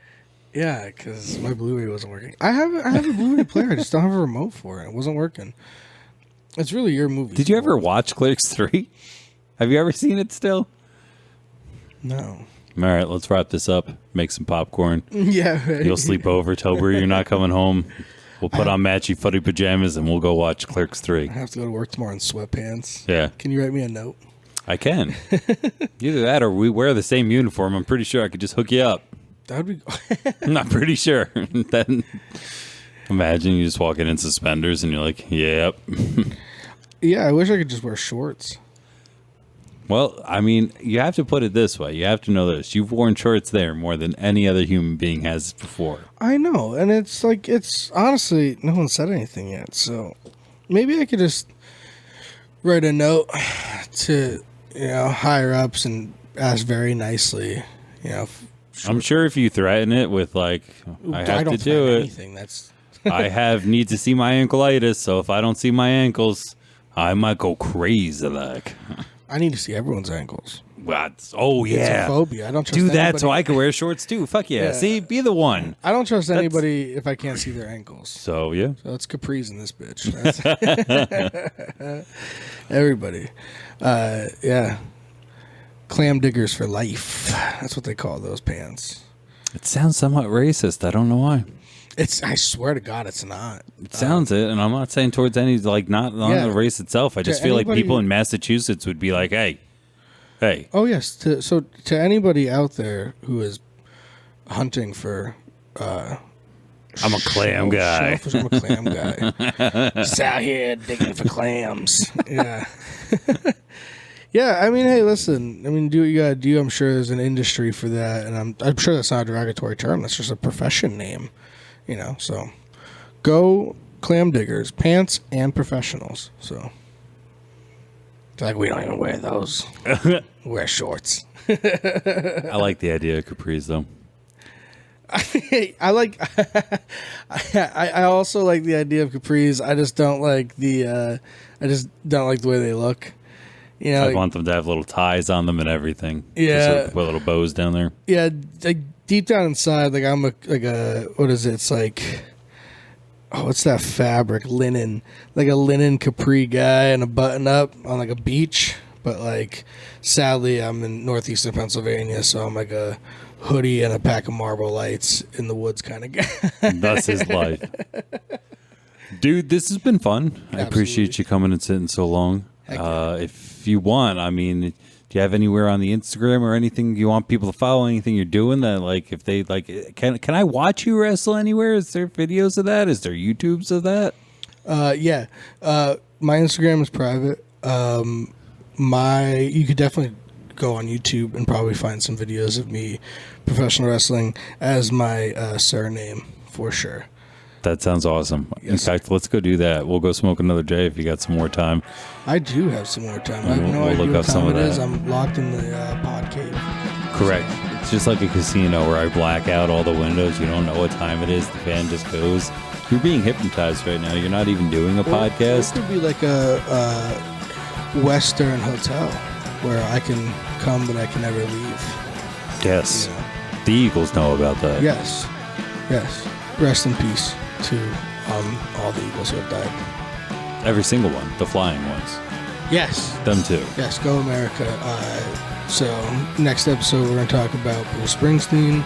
Yeah, because my Blu-ray wasn't working. I have a Blu-ray player. I just don't have a remote for it. It wasn't working. It's really your movie. Did you ever watch Clerks 3? Have you ever seen it still? No. All right, let's wrap this up. Make some popcorn. Yeah, right. You'll sleep over, Tober. You're not coming home. We'll put on matchy footy pajamas and we'll go watch Clerks 3. I have to go to work tomorrow in sweatpants. Yeah. Can you write me a note? I can. Either that or we wear the same uniform. I'm pretty sure I could just hook you up. That would be... I'm not pretty sure. Then imagine you just walking in suspenders and you're like, yep. Yeah, I wish I could just wear shorts. Well, I mean, you have to put it this way. You have to know this. You've worn shorts there more than any other human being has before. I know. And it's like, it's honestly, no one said anything yet. So maybe I could just write a note to, higher ups and ask very nicely, I'm sure if you threaten it with like, I have to do it. Anything. That's need to see my ankleitis. So if I don't see my ankles, I might go crazy. Like, I need to see everyone's ankles. What? Oh, yeah. It's a phobia. I don't trust anybody. Anybody. So I can wear shorts too. Fuck yeah. See, be the one. I don't trust anybody if I can't see their ankles. So, yeah. So it's capris in this bitch. Everybody. Yeah. Clam diggers for life. That's what they call those pants. It sounds somewhat racist. I don't know why. I swear to God, it's not. It sounds it, and I'm not saying towards any, like, not on the race itself. I just feel like people in Massachusetts would be like, hey. Oh, yes. To anybody out there who is hunting for... I'm a clam guy. I'm a clam guy. Just out here digging for clams. Yeah. Yeah, I mean, hey, listen. I mean, do what you gotta do. I'm sure there's an industry for that, and I'm sure that's not a derogatory term. That's just a profession name, you know. So, go clam diggers, pants and professionals. So, it's like we don't even wear those. We wear shorts. I like the idea of capris, though. I like. I also like the idea of capris. I just don't like the. I just don't like the way they look. You know, I want them to have little ties on them and everything. Yeah, put little bows down there. Yeah, like deep down inside, like I'm a what is it? It's like, oh, what's that fabric? Linen, like a linen capri guy and a button up on like a beach. But like, sadly, I'm in northeastern Pennsylvania, so I'm like a hoodie and a pack of Marlboro Lights in the woods kind of guy. That's his life. Dude, this has been fun. Absolutely. I appreciate you coming and sitting so long. If you want, I mean, do you have anywhere on the Instagram or anything you want people to follow, anything you're doing that, like, if they, like, can I watch you wrestle anywhere? Is there videos of that? Is there YouTubes of that? Yeah. My Instagram is private. You could definitely go on YouTube and probably find some videos of me professional wrestling as my surname for sure. That sounds awesome. Yes. In fact, let's go do that. We'll go smoke another J if you got some more time. I do have some more time. I have no idea what time it is. I'm locked in the pod cave. Correct. It's just like a casino where I black out all the windows. You don't know what time it is. The fan just goes. You're being hypnotized right now. You're not even doing a podcast. It could be like a Western hotel where I can come but I can never leave. Yes. You know? The Eagles know about that. Yes. Yes. Rest in peace to all the Eagles who have died. Every single one. The flying ones. Yes. Them too. Yes. Go America. So next episode we're going to talk about Bruce Springsteen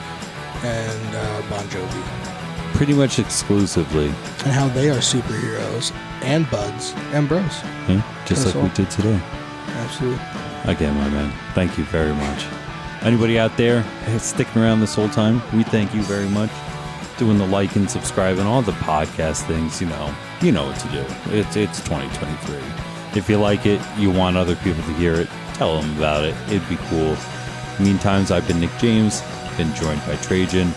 and Bon Jovi. Pretty much exclusively. And how they are superheroes and buds and bros. Yeah, just like we did today. Absolutely. Again, my man, thank you very much. Anybody out there sticking around this whole time, we thank you very much. Doing the like and subscribe and all the podcast things, you know what to do. It's 2023. If you like it, you want other people to hear it, tell them about it. It'd be cool. Meantime, I've been Nick James, been joined by Trajan.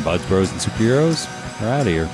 Buds, Bros, and Superheroes, we're out of here.